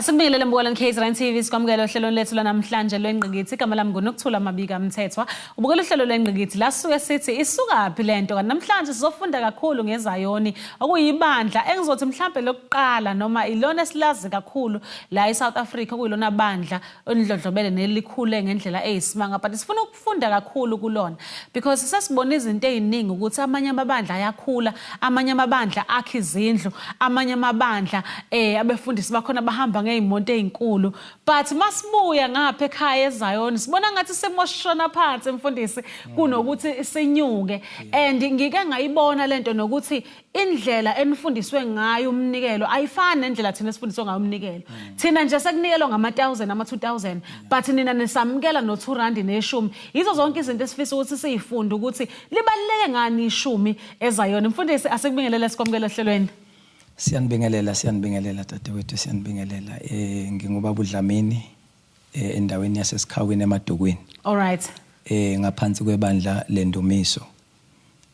Asibingelele mbukela K9 TV sikwamukela uhlelo lethu lanamhlanje lwengqikithi igama lami nguNokuthula Mabika Mthethwa ubukela uhlelo lwengqikithi la suke sithi isukaphi lento kanti namhlanje sizofunda kakhulu ngeZayoni okuyibandla engizothi mhlambe lokuqala noma ilona esilazi kakhulu la eSouth Africa kuyilona bandla ondlodlobele nelikhule ngendlela eyisimanga but sifuna ukufunda kakhulu kulona because sesibona izinto eziningi ukuthi amanye amabandla ayakhula amanye amabandla akha izindlu amanye amabandla abefundisi bakhona bahamba ngeyimoto ezinkulu but masibuya ngapha ekhaya eZayoni sibona ngathi semoshona phansi emfundisi kunokuthi sinyuke and ngike ngayibona lento nokuthi indlela enifundiswe ngayo umnikelo ayifani nendlela thina sifundiswe ngayo umnikelo thina nje sekunikelwa ngama-1000 ama-2000 but nina nisamukela no-2 neshumi yizo zonke izinto esifisa ukuthi siyifunde ukuthi libaluleke ngani ishumi eZayoni mfundisi asikubingelele sikwamukela ehlelweni. Siyanibingelela dadewethu siyanibingelela ngingubaba uDlamini endaweni yaseSikhawini eMadukweni. All right. Ngaphansi kwebandla lendumiso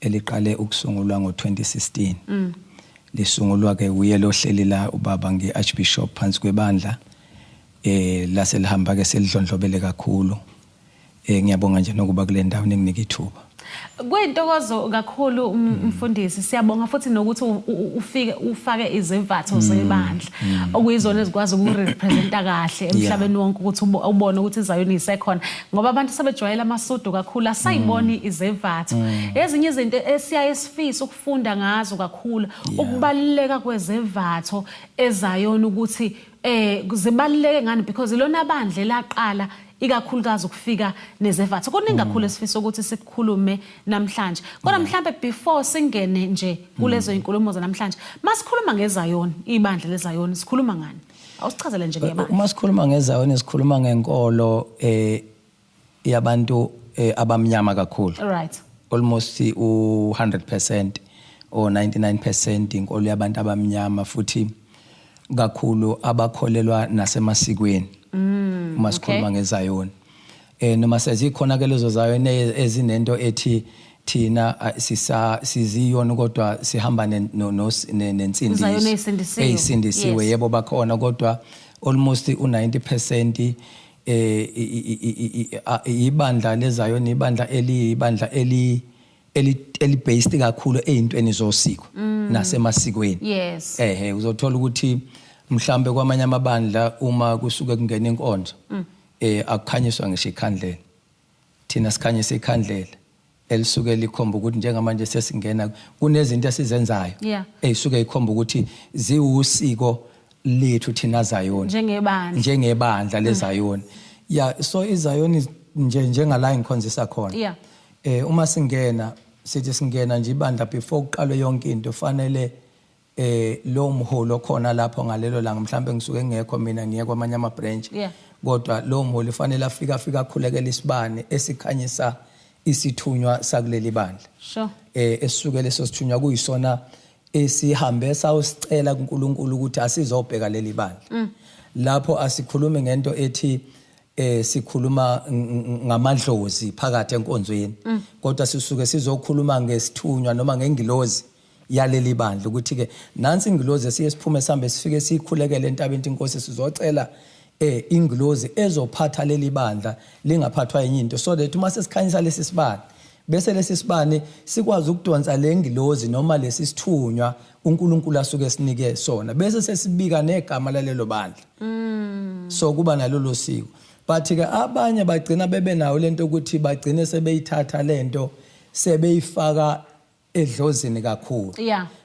eliqale ukusungulwa ngo-2016. Lisungulwa ke uye lohleli la ubaba ngeArchbishop phansi kwebandla lase lihamba ke selidlondlobele kakhulu. Ngiyabonga nje nokuba kule ndawo ninginika ithuba. Kuyintokozo kakhulu mfundisi siyabonga futhi nokuthi ufake izivatho zebandla okuyizona ezikwazi ukurepresenta kahle emhlabeni wonke ukuthi ubone ukuthi iZayoni isekhona ngoba abantu sebejwayela amasudu kakhulu asayiboni izivatho ezinye izinto esiyaye sifisa ukufunda ngazo kakhulu ukubaluleka kwezivatho eZayoni ukuthi zibaluleke ngani because ilona bandla elaqala ikakhulukazi ukufika nezevatho kuningi kakhulu esifisa ukuthi sikukhulume namhlanje kodwa mhlambe before singene nje kulezo inkulumo zanamhlanje masikhuluma ngeZayoni ibandla leZayoni sikhuluma ngani awusichazele nje ngebandla uma sikhuluma ngeZayoni sikhuluma ngenkolo yabantu abamnyama kakhulu right almost u100% or 99% inkolo yabantu abamnyama futhi kakhulu abakholelwa nasemasikweni uma sikhuluma ngeZayoni noma sezikhona ke lezo Zayoni ezinento ethi thina siziyona kodwa sihamba nensindiso eyisindisiwe yebo bakhona kodwa almost u90% ibandla leZayoni ibandla eli-based kakhulu ezintweni zosiko nasemasikweni yes uzothola ukuthi mhlambe kwamanye amabandla uma kusuke kungena inkonzo akukhanyiswa ngisho ikhandlela thina sikhanyisa ikhandlela elisuke likhomba ukuthi njengamanje sesingena kunezinto esizenzayo ezisuke ikhomba ukuthi ziwusiko lethu thina Zayoni njengebandla leZayoni so iZayoni njengala ngikhonzisa khona uma singena sithi singena nje ibandla before kuqalwe yonke into fanele lo mholo khona lapho ngalelo langa mhlambe ngisuke ngekho mina ngiye kwamanye ama branch kodwa lo mholo ufanele afika khulekela isibane esikhanyisa isithunywa sakuleli bandla esisuke leso sithunywa kuyisona esihambe sawusicela kuNkulunkulu ukuthi asizobheka leli bandla lapho asikhulumi ngento ethi sikhuluma ngamadlozi phakathi enkonzweni kodwa sisuke sizokhuluma ngesithunywa noma ngengilozi yaleli bandla ukuthi ke nansi ingilozi esiyesiphume sambe sifike sikhulekele entabeni inkosi sizocela ingilozi ezophatha leli bandla lingaphathwa yenye into so that uma sesikhanyisa lesi sibane bese lesi sibane sikwazi ukudonsa lengilozi noma lesi sithunywa uNkulunkulu asuke sinike sona bese sesibika negama lalelo bandla so kuba nalolo siko but ke abanye bagcina bebe nawo lento ukuthi bagcine sebeyithatha lento sebeyifaka edlozini kakhulu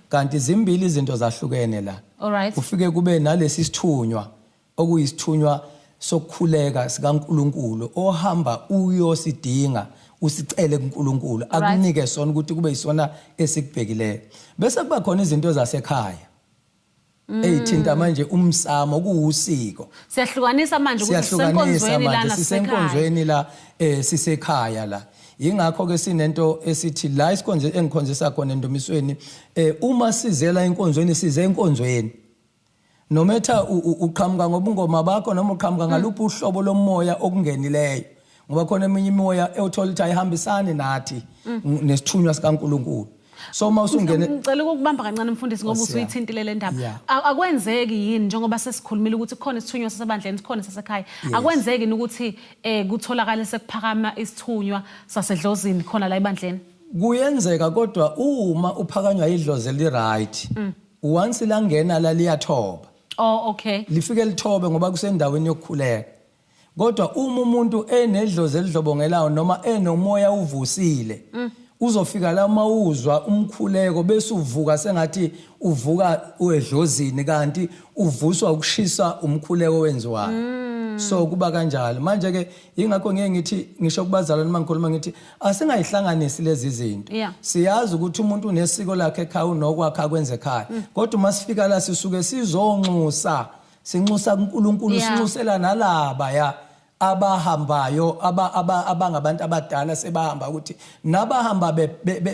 kanti zimbili izinto zahlukene la ufike kube nalesi sithunywa okuyisithunywa sokukhuleka sikaNkulunkulu ohamba uyosidinga usicele kuNkulunkulu akunike sona ukuthi kube yisona esikubhekileyo bese kuba khona izinto zasekhaya eyithinta manje umsamo kuwusiko siyahlukanisa manje ukuthi sisenkonzweni la sisekhaya la yingakho ke sinento esithi la isikonzo engikhonzisa khona endumisweni uma sizela inkonzweni size enkonzweni no matter uqhamuka ngobungoma bakho noma uqhamuka ngaluphi uhlobo lomoya okungenileyo ngoba khona eminye imoya ethola ukuthi ayihambisani nathi nesithunywa sikaNkulunkulu So mawusungene ngicela ukubamba kancane mfundisi ngoba usuyithintile le ndaba. Yeah. Akwenzeki yini njengoba sesikhulumile ukuthi kukhona isithunywa sasebandleni sikhona sasekhaya. Akwenzeki ukuthi kutholakala sekuphakama isithunywa sasedlozini khona la ebandleni. kuyenzeka kodwa uma uphakanywa idlozi eli right once langena la liyathoba. Oh okay. Lifike lithobe ngoba kusendaweni yokukhuleka. Kodwa uma umuntu enedlozi elidlobongelayo noma enomoya uvusile uzofika la mawuzwa umkhuleko bese uvuka sengathi uvuka uedlozini kanti uvuswa ukushisa umkhuleko wenziwayo. So kuba kanjalo manje ke ingakho ngeke ngithi ngisho kubazalwane mangikhuluma ngithi asingayihlanganisi lezi zinto. Siyazi ukuthi umuntu unesiko lakhe ekhaya unokwakhe akwenze ekhaya kodwa masifika la sisuke sizonxusa sinxusa kuNkulunkulu sinxusela nalaba abahambayo abangabantu abadala sebahamba ukuthi nabahamba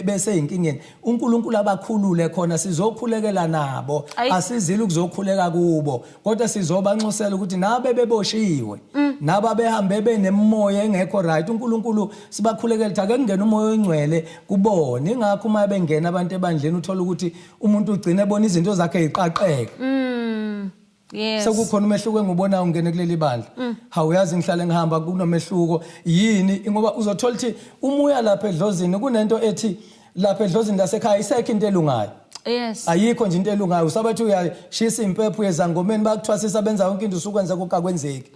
bese inkingeni uNkulunkulu abakhulule khona sizokhulekela nabo asizile ukuzokhuleka kubo kodwa sizobanxusela ukuthi nabe beboshiwe naba behambe benemoya engekho right uNkulunkulu sibakhulekela ukuthi ake kungena umoya oyingcwele kubona ingakho uma bengena abantu ebandleni uthola ukuthi umuntu ugcina ebona izinto zakhe eziqaqeka. Yes. Sekukhona umehluko engubona ungene kuleli bandla. Hawuyazi ngihlale ngihamba kunomehluko yini ngoba uzothola ukuthi umuya lapha edlozini kunento ethi lapha edlozini lasekhaya isekho into elungayo. Yes. Ayikho nje into elungayo usabathi uyashisa impepho yezangomeni bakuthwasisa benza yonke into usukwenza kokakwenzeki.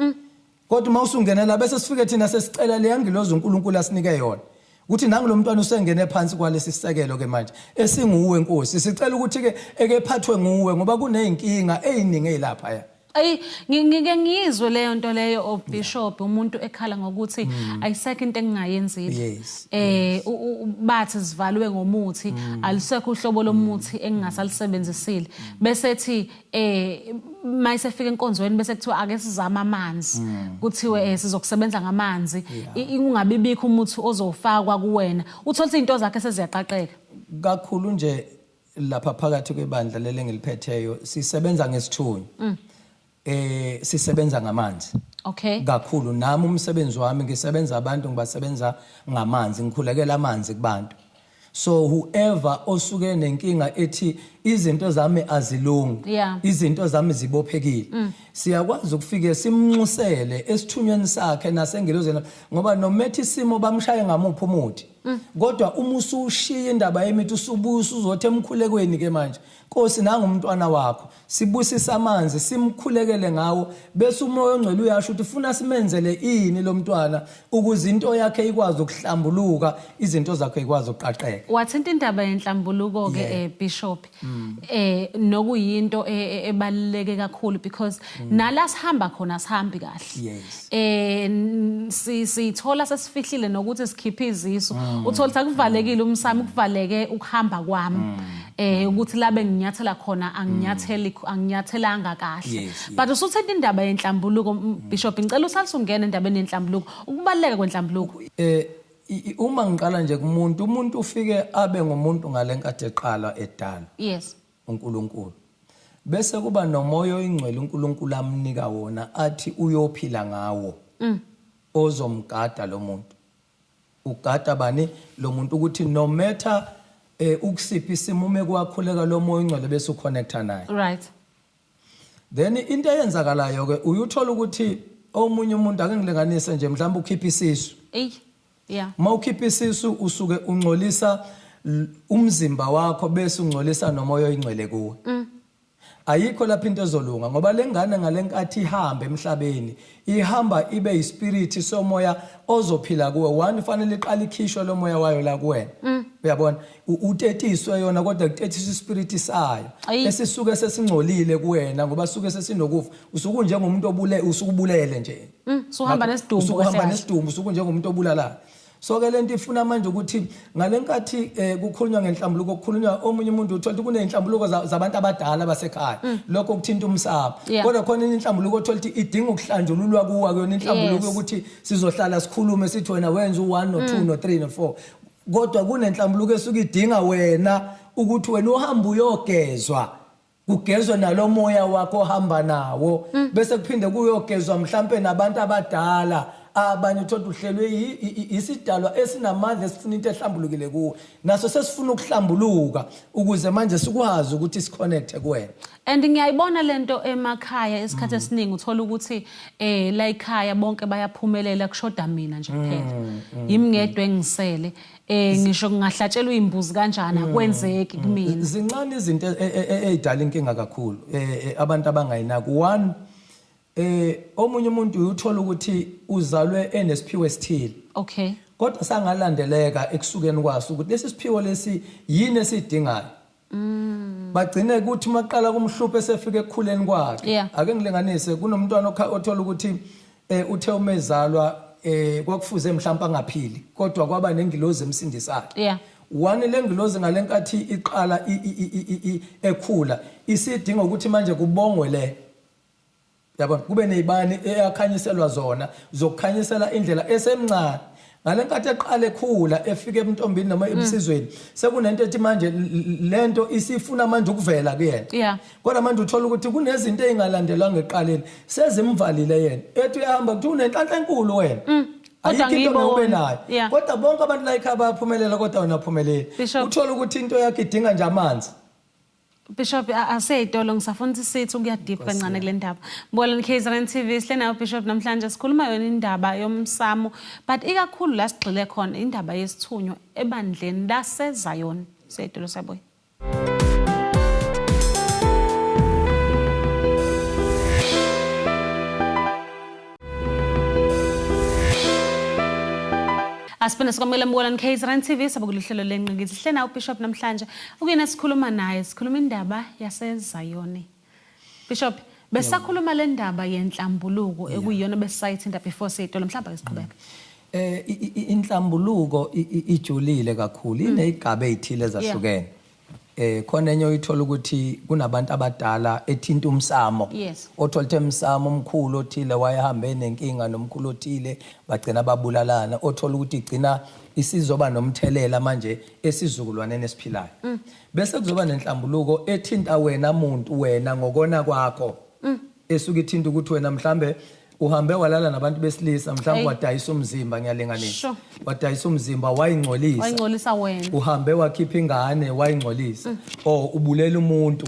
Kodwa mawusungenela bese sifike thina sesicela le yangilozo uNkulunkulu asinike yona. Ukuthi nangu mntwana usengene phansi kwalesi sisekelo ke manje esinguwe Nkosi sicela ukuthi ke ekephathwe nguwe ngoba kuneyinkinga eziningi ezilapha ngike ngizwe leyo nto leyo Bishop umuntu ekhala ngokuthi ayisekho into engingayenzile. Bathi sivalwe ngomuthi alisekho uhlobo lomuthi engingasalisebenzisile bese ethi mayisefika enkonzweni bese kuthiwa ake sizama amanzi kuthiwe sizokusebenza ngamanzi ungabibikho umuthi ozofakwa kuwena uthola izinto zakhe seziyaqaqeka kakhulu nje lapha phakathi kwebandla lele ngiliphetheyo sisebenza ngesithunywa. Sisebenza ngamanzi. Okay. Kakhulu nami umsebenzi wami ngisebenza abantu ngibasebenza ngamanzi ngikhulekela amanzi kubantu. So whoever osuke nenkinga ethi izinto zami azilungi izinto zami zibophekile siyakwazi ukufike simnxusele esithunyweni sakhe nasengilozeni ngoba nomethi isimo bamshaye ngamuphi umuthi kodwa uma usushiya indaba yemithi usubusa uzothi emkhulekweni ke manje Nkosi nangumntwana wakho sibusisa amanzi simkhulekele ngawo bese umoya ongcwele uyasho ukuthi ufuna simenzele ini lo mntwana ukuze into yakhe ikwazi ukuhlambuluka izinto zakhe ikwazi ukuqaqeka. Wathinta indaba yenhlambuluko ke Bishop nokuyinto ebaluleke kakhulu because nala sihamba khona sihambi kahle. Sithola sesifihlile nokuthi sikhiphe izisu uthola ukuthi akuvalekile umsamo ukuvaleke ukuhamba kwami ukuthi labe nginyathela khona anginyathelanga kahle but usuthethe indaba yenhlambuluko Bishop ngicela usalise ungena endabeni yenhlambuluko ukubaleka kwenhlambuluko. Uma ngiqala nje umuntu ufike abe ngumuntu ngalenkathi eqala edala uNkulunkulu bese kuba nomoya oyingcwele uNkulunkulu amnika wona athi uyophila ngawo ozomgada lo muntu ugada bani lo muntu ukuthi no matter ukusiphi isimo uma kwakhuleka lo moya oyingcwele bese uconnecta naye. Right. Then into eyenzakalayo ke uyuthola ukuthi omunye umuntu ake ngilinganise nje mhlawumbe ukhipha isisu. Mawukhipha isisu usuke ungcolisa umzimba wakho bese ungcolisa nomoya oyingcwele kuwe. Ayikho lapha into ezolunga ngoba lengane ngalenkathi ihambe emhlabeni ihamba ibe yispirit somoya ozophila kuwe one fanele iqala ikhishwe lo moya wayo la kuwena uyabona utetiswe yona kodwa kutetiswa ispirit sayo esisuke sesingcolile kuwena ngoba suke sesinokufa usuku njengomuntu usukubulele nje usuhamba nesidumbu usuhamba nesidumbu usuku njengomuntu obulala. So ke lento ifuna manje ukuthi ngalenkathi kukhulunywa ngenhlambuluko kukhulunywa omunye umuntu uthola ukuthi kunenhlambuluko zabantu abadala basekhaya lokho kuthinta umsaba kodwa khona inhlambuluko uthola ukuthi idinga ukuhlanjululwa kuwa kuyona inhlambuluko ukuthi sizohlala sikhulume sithi wena wenza u1 no2 no3 no4 kodwa kunenhlambuluko esuke idinga wena ukuthi wena uhamba uyogezwa kugezwe nalomoya wakho ohamba nawo bese kuphinde kuyogezwa mhlambe nabantu abadala abanye uthola uhlelwe isidalwa esinamandla esifuna into ehlambulukile kuwo naso sesifuna ukuhlambuluka ukuze manje sikwazi ukuthi siconnecte kuwena. And ngiyayibona lento emakhaya isikhathi esiningi uthola ukuthi la ekhaya bonke bayaphumelela kushoda mina nje kuphela. Yimi ngedwa engisele ngisho kungahlatshelwa izimbuzi kanjani akwenzeki kumina. Zincane izinto ezidala inkinga kakhulu abantu abangayinaki. One omunye umuntu uyuthola ukuthi uzalwe enesiphiwo esithile. Okay. Kodwa sangalandeleka ekusukeni kwaso ukuthi lesi siphiwo lesi yini esidingayo. Bagcine ukuthi maqala kumhluphe esefika ekukhuleni kwakhe. Ake ngilinganise kunomntwana othola ukuthi uthe umezalwa kwakufuze mhlawumbe angaphili kodwa kwaba nengilozi emsindisayo. One lengilozi ngalenkathi iqala ekhula isidinga ukuthi manje kubongwe le. Yabona kube nezibani eyakhanyiselwa zona zokukhanyisela indlela esemncane ngalenkathi eqala ekhula efike ebuntombini noma ebusizweni sekunento ethi manje lento isifuna manje ukuvela kuyena. Kodwa manje uthola ukuthi kunezinto ezingalandelwanga eqaleni sezimvalile yena ethi uyahamba kuthi unenhlanhla enkulu wena. Ayikho into ube nayo kodwa bonke abantu la ekhaya bayaphumelela kodwa wena uphumelele. Uthola ukuthi into yakhe idinga nje amanzi. Bishop aseyitolo ngisafuna ukuthi sithi ukuya deep kancane kule ndaba. Mbona KZN TV sihle nayo Bishop namhlanje sikhuluma yona indaba yomsamo but ikakhulu la sigxile khona indaba yesithunywa ebandleni laseZion. Seyitolo saboy. Asipena sikwamela mbona KZN TV sabukuluhlelo lenqingithi sihle nawo Bishop namhlanje ukuyena sikhuluma naye sikhuluma indaba yaseZion. Bishop besakhuluma le ndaba yenhlambuluko ekuyiyona besayithinta before seyitolo mhlawumbe isiqhubeka. Inhlambuluko ijulile kakhulu inezigaba ezithile ezahlukene. Khona enye uyithola ukuthi kunabantu abadala ethinta umsamo. Othola umsamo omkhulu othile wayehambe nenkinga nomkhulu othile bagcina babulalana othola ukuthi igcina isizoba nomthelela manje esizukulwaneni esiphilayo. Bese kuzoba nenhlambuluko ethinta wena umuntu wena ngokona kwakho. Esuke ithinta ukuthi wena mhlambe uhambe walala nabantu besilisa mhlawumbe wadayisa umzimba ngiyalinganisa. Wadayisa umzimba wayingcolisa. Wayingcolisa wena. Uhambe wakhipha ingane wayingcolisa. Ubulela umuntu.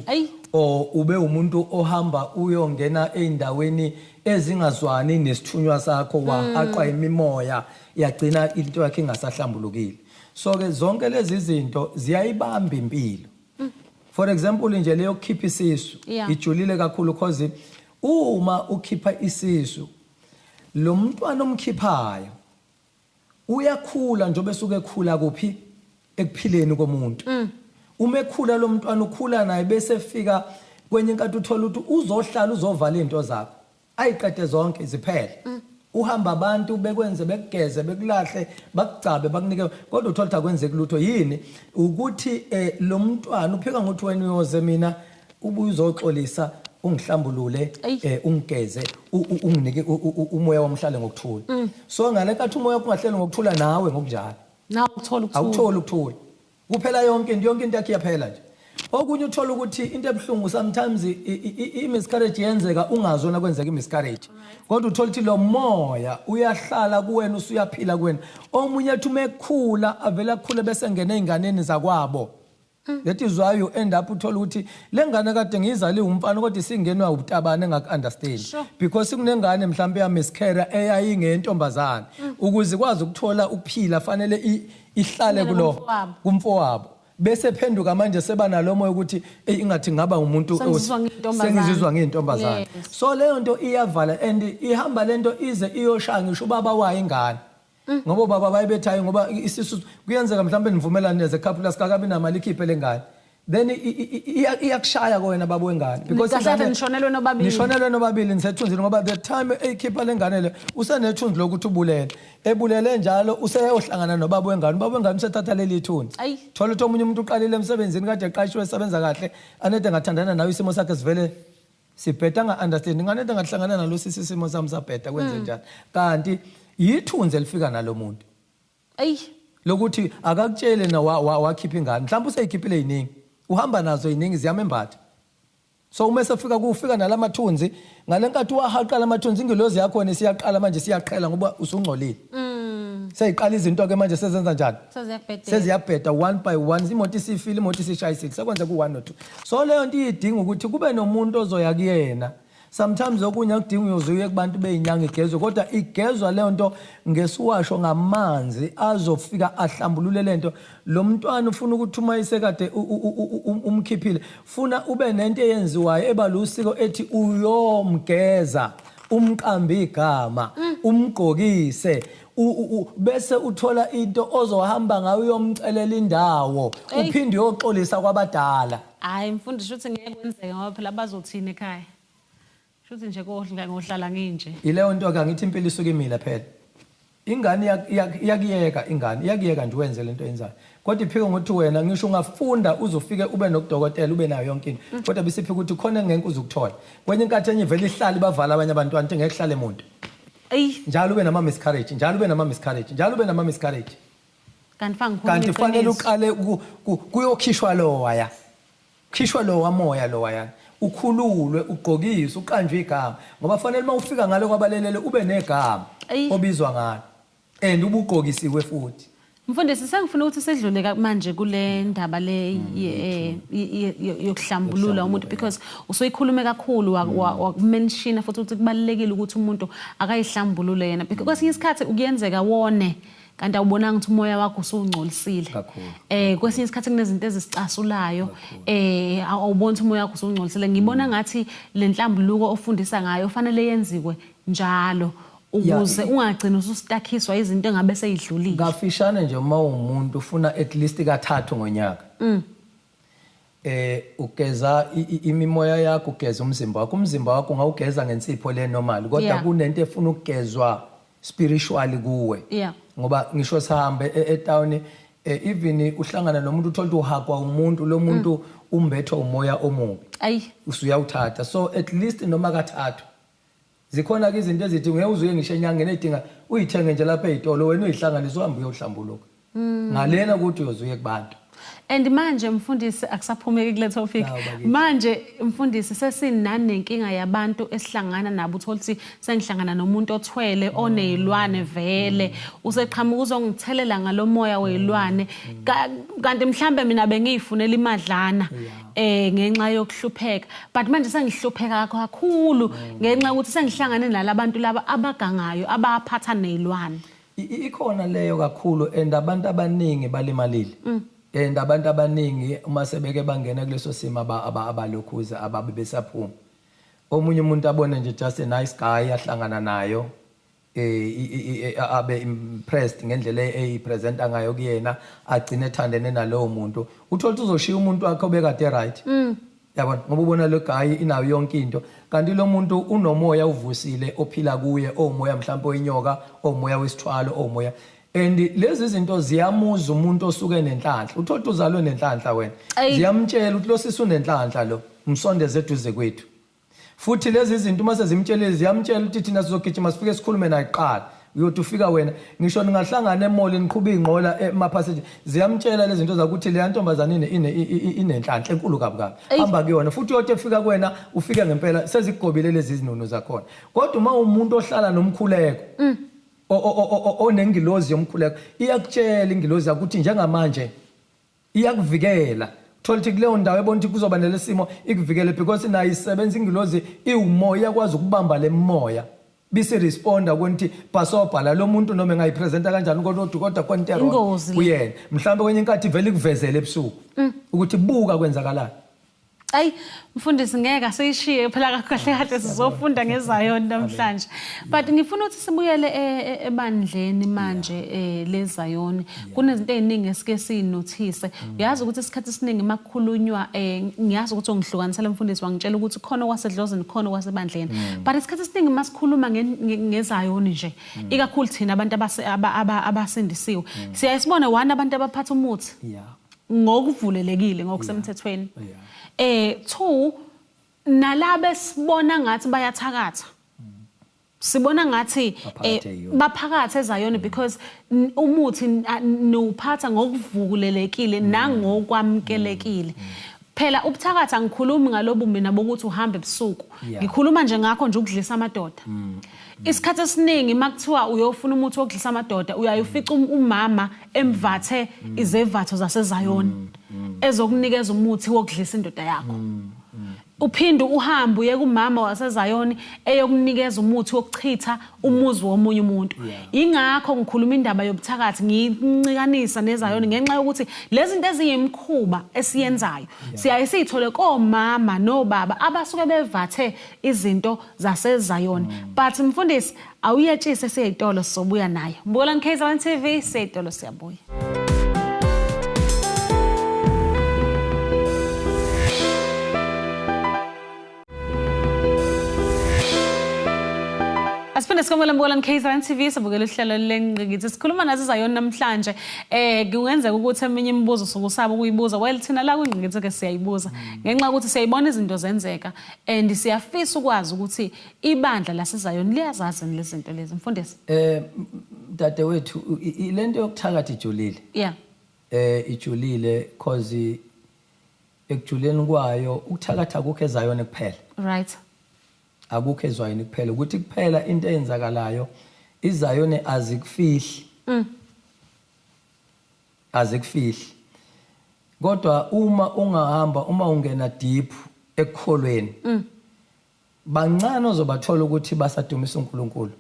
Ube umuntu ohamba uyongena eindaweni ezingazwani nesithunywa sakho wahaqwa imimoya yagcina into yakhe ingasahlambulukile. So ke zonke lezi zinto ziyayibamba impilo. For example nje leyo kukhipha isisu ijulile kakhulu because uma ukhipha isisu lo mntwana omkhiphayo uyakhula njobe suke ekhula kuphi ekuphileni komuntu. Uma ekhula lo mntwana ukhula naye bese efika kwenye inkathi uthola ukuthi uzohlala uzovala izinto zakho ayiqede zonke ziphele. Uhamba abantu bekwenze bekugeze bekulahle bakugcabe bakunike kodwa uthola ukuthi akwenzeki lutho yini ukuthi lo mntwana uphika ngokuthi wena uyoze mina ubuye uzoxolisa ungihlambulule ungigeze unginike umoya wamhlale ngokuthula. So ngale nkathi umoya kungahleli ngokuthula nawe ngokunjalo nawe uthola ukuthula awuthola ukuthula kuphela yonke into yakhe iyaphela nje. Okunye uthola ukuthi into ebhlungu sometimes i-miscarriage yenzeka ungazona kwenzeka i-miscarriage kodwa uthola ukuthi lo moya uyahlala kuwena usuyaphila kuwena. Omunye ethi uma ekhula avela kukhule bese ngene einganeni zakwabo. That is why you end up uthola ukuthi lengane kade ngizali umfana kodwa isingenwa ubutabane engakunderstand because kunengane mhlawumbe ya miscarriage eyayingentombazana ukuze ikwazi ukuthola ukuphila fanele ihlale kulo kumfowabo bese phenduka manje seba nalomo ukuthi ingathi ngaba umuntu sengizizwa ngiyintombazana. So leyo nto iyavala and ihamba lento ize iyoshaya ngisho ubaba wayo ingane ngoba baba bayibethayo ngoba isisu kuyenzeka mhlawumbe nivumelane neze couple sikakabi namali ikhiphe lengane then iyakushaya kuwena baba wengane because nishonelwe nobabili nisethunzini ngoba the time eyikhipha lengane le usenethunzi lokuthi ubulele ebulele njalo useyohlangana nobaba wengane ubaba wengane usethatha leli thunzi thola ukuthi omunye umuntu uqalile emsebenzini kade eqashiwe esebenza kahle anede ngathandana nawe isimo sakhe sivele sibheda nga-understand nganede ngahlangana nalo sisimo sami sabheda kwenze njani kanti yithunzi elifika nalo muntu lokuthi akakutshele na wakhipha ingane mhlawumbe useyikhiphile eziningi uhamba nazo eziningi ziyamembatha so uma sefika kufika nalamathunzi ngalenkathi wahaqala amathunzi ingilozi yakho nesiyaqala manje siyaqhela ngoba usungcolile seyiqala izinto ke manje sezenza njani seziyabheda one by one imoto isifile imoto isishayisile sekwenze ku1 no 2 so leyo nto idinga ukuthi kube nomuntu ozoya kuyena sometimes okunye akudinga uyozuye kubantu beyinyanga igezwe kodwa igezwa leyo nto ngesiwasho ngamanzi azofika ahlambulule lento lo mntwana ufuna ukuthi uma isekade umkhiphile funa ube nento eyenziwayo ebalusiko ethi uyomgeza umqambe igama umgqokise bese uthola into ozohamba ngayo uyomcelela indawo uphinde uyoxolisa kwabadala hayi mfundisi uthi ngeke kwenzeke ngoba phela bazothina ekhaya shuthi nje ngohlala nginje ileyo nto ke ngithi impilo isuke imila phela ingane iyakiyeka nje wenze lento yenzayo kodwa iphike ngokuthi wena ngisho ungafunda uzofike ube nokudokotela ube nayo yonke into kodwa bisiphike ukuthi khona ngeke uzukuthola kwenye inkathi enye vele ihlala bavala abanye abantwana into ngeke hlale umuntu njalo ube nama miscarriage njalo ube nama miscarriage kanti fanele uqale kuyokhishwa lowa moya lowa ukhululwe ugqokiswe uqanjwe igama ngoba fanele mawufika ngalo kwabalelele ube negama obizwa ngalo and ubugqokisiwe futhi mfundisi sengifuna ukuthi sedlule manje kule ndaba le yokuhlambulula umuntu because usoyikhulume kakhulu wakumention futhi ukuthi kubalekile ukuthi umuntu akayihlambulule yena because kwesinye isikhathi ukuyenzeka wone kanti awubonanga ukuthi umoya wakho usungcolisile kwesinye isikhathi kunezinto ezisicasulayo awuboni ukuthi umoya wakho usungcolisile ngibona ngathi le nhlambuluko ofundisa ngayo fanele yenziwe njalo ukuze ungagcina usustakhiswa izinto engabe seyidlulile ngafishane nje uma umuntu ufuna at least kathathu ngonyaka ugeza imimoya yakho ugeza umzimba wakho ungawugeza ngensipho le normal kodwa kunento efuna ukugezwa spiritually kuwe ngoba ngisho sihambe etown even uhlangana nomuntu uthola uhaqwa umuntu lo muntu umbethwa umoya omubi usuyawuthatha so at least noma kathathu zikhona ke izinto ezithi ngeke uzuye ngisho enyangeni edinga uyithenge nje lapha ezitolo wena uyihlanganisa uhambe uyohlambuluka ngalena ukuthi uyozuye kubantu and manje mfundisi akusaphumeki kule topic manje mfundisi sesinani nenkinga yabantu esihlangana nabo uthola ukuthi sengihlangana nomuntu othwele onezilwane vele useqhamuka uzongithelela ngalomoya wezilwane kanti mhlambe mina bengiyifunela imadlana ngenxa yokuhlupheka but manje sengihlupheka kakhulu ngenxa ukuthi sengihlangane nalabantu laba abagangayo abaphatha nezilwane ikhona leyo kakhulu and abantu abaningi balimalile and abantu abaningi uma sebeke bangena kuleso simo abalokhuza ababe besaphuma omunye umuntu abone nje just a nice guy ahlangana nayo abe impressed ngendlela eyipresenta ngayo kuyena agcine ethandene nalowo muntu uthola ukuthi uzoshiya umuntu wakhe obekade right yabona ngoba ubona lo guy inayo yonke into kanti lo muntu unomoya uvusile ophila kuye omoya mhlawumbe oyinyoka omoya wesithwalo omoya and lezi zinto ziyamuza umuntu osuke nenhlanhla uthola ukuthi uzalwe nenhlanhla wena ziyamtshela ukuthi lo sisi unenhlanhla lo umsondeze eduze kwethu futhi lezi zinto uma sezimtshele ziyamtshela ukuthi thina sizogijima sifike sikhulume naye kuqala uyothi ufika wena ngisho ningahlangana emall niqhuba ingqola emaphassenger ziyamtshela lezi zinto zakuthi le ntombazanini inenhlanhla enkulu kabukabi hamba kuyona futhi uyothi efika kuwena ufike ngempela sezigobile lezi zinono zakhona kodwa uma umuntu ohlala nomkhuleko onengilozi yomkhuleko iyakutshela ingilozi ukuthi njengamanje iyakuvikela thola ukuthi kuleyo ndawo ebona ukuthi kuzoba nelesimo ikuvikele because nayo isebenza ingilozi iwumoya iyakwazi ukubamba le moya bise responda ukuthi pasobhala lo muntu noma engayipresenta kanjani kodwa kontero uyena mhlawumbe kwenye inkathi vele ikuvezele ebusuku ukuthi buka kwenzakalayo mfundisi ngeke aseyishiye phela kahle kahle sizofunda ngezayo namhlanje but ngifuna ukuthi sibuyele ebandleni manje lezayoni kunezinto eziningi esike sinothise uyazi ukuthi isikhathi esiningi makukhulunywa ngiyazi ukuthi ongihlukanisela mfundisi wangitshela ukuthi khona kwasedlozini khona kwasebandleni but isikhathi esiningi masikhuluma ngezayoni nje ikakhulu thina abantu abasindisiwe siyayisibona one abantu abaphatha umuthi ngokuvulelekile ngokusemthethweni 2 nalabe sibona ngathi bayathakatha sibona ngathi baphakathe ezayoni because umuthi nuphatha ngokuvulelekile nangokwamukelekile phela ubuthakathi angikhulumi ngalobu mina bokuthi uhambe ebusuku ngikhuluma nje ngakho nje ukudlisa amadoda isikhathi esiningi makuthiwa uyofuna umuthi wokudlisa amadoda uyayifica umama emvathe izevatho zaseZayoni ezokunikeza umuthi wokudlisa indoda yakho uphinde uhambe uye kumama waseZayoni eyokunikeza umuthi wokuchitha umuzi womunye umuntu ingakho ngikhuluma indaba yobuthakathi ngincikanisa neZayoni ngenxa yokuthi lezi zinto eziyimkhuba esiyenzayo siyayisithole komama nobaba abasuke bevathe izinto zaseZayoni but mfundisi awuyetshise siyitolo sizobuya nayo mbona KZN TV siyitolo siyabuya Asifuna sikhomela mbukela KZN TV sabukela uhlelo lengqikithi sikhuluma nazo Zayoni namhlanje kungenzeka ukuthi eminye imibuzo sokusaba ukuyibuza well thina la kwingqikithi ke siyayibuza ngenxa ukuthi siyayibona izinto zenzeka and siyafisa ukwazi ukuthi ibandla laseZayoni liyazazi lezi zinto lezi mfundisi dadewethu ilento yokuthakatha ijulile ijulile cause ekujuleni kwayo ukuthakatha akukho eZayoni kuphela right akukho eZayoni kuphela ukuthi kuphela into eyenzakalayo iZayoni azikufihli azikufihli kodwa uma ungena deep ekukholweni bancane ozobathola ukuthi basadumisa uNkulunkulu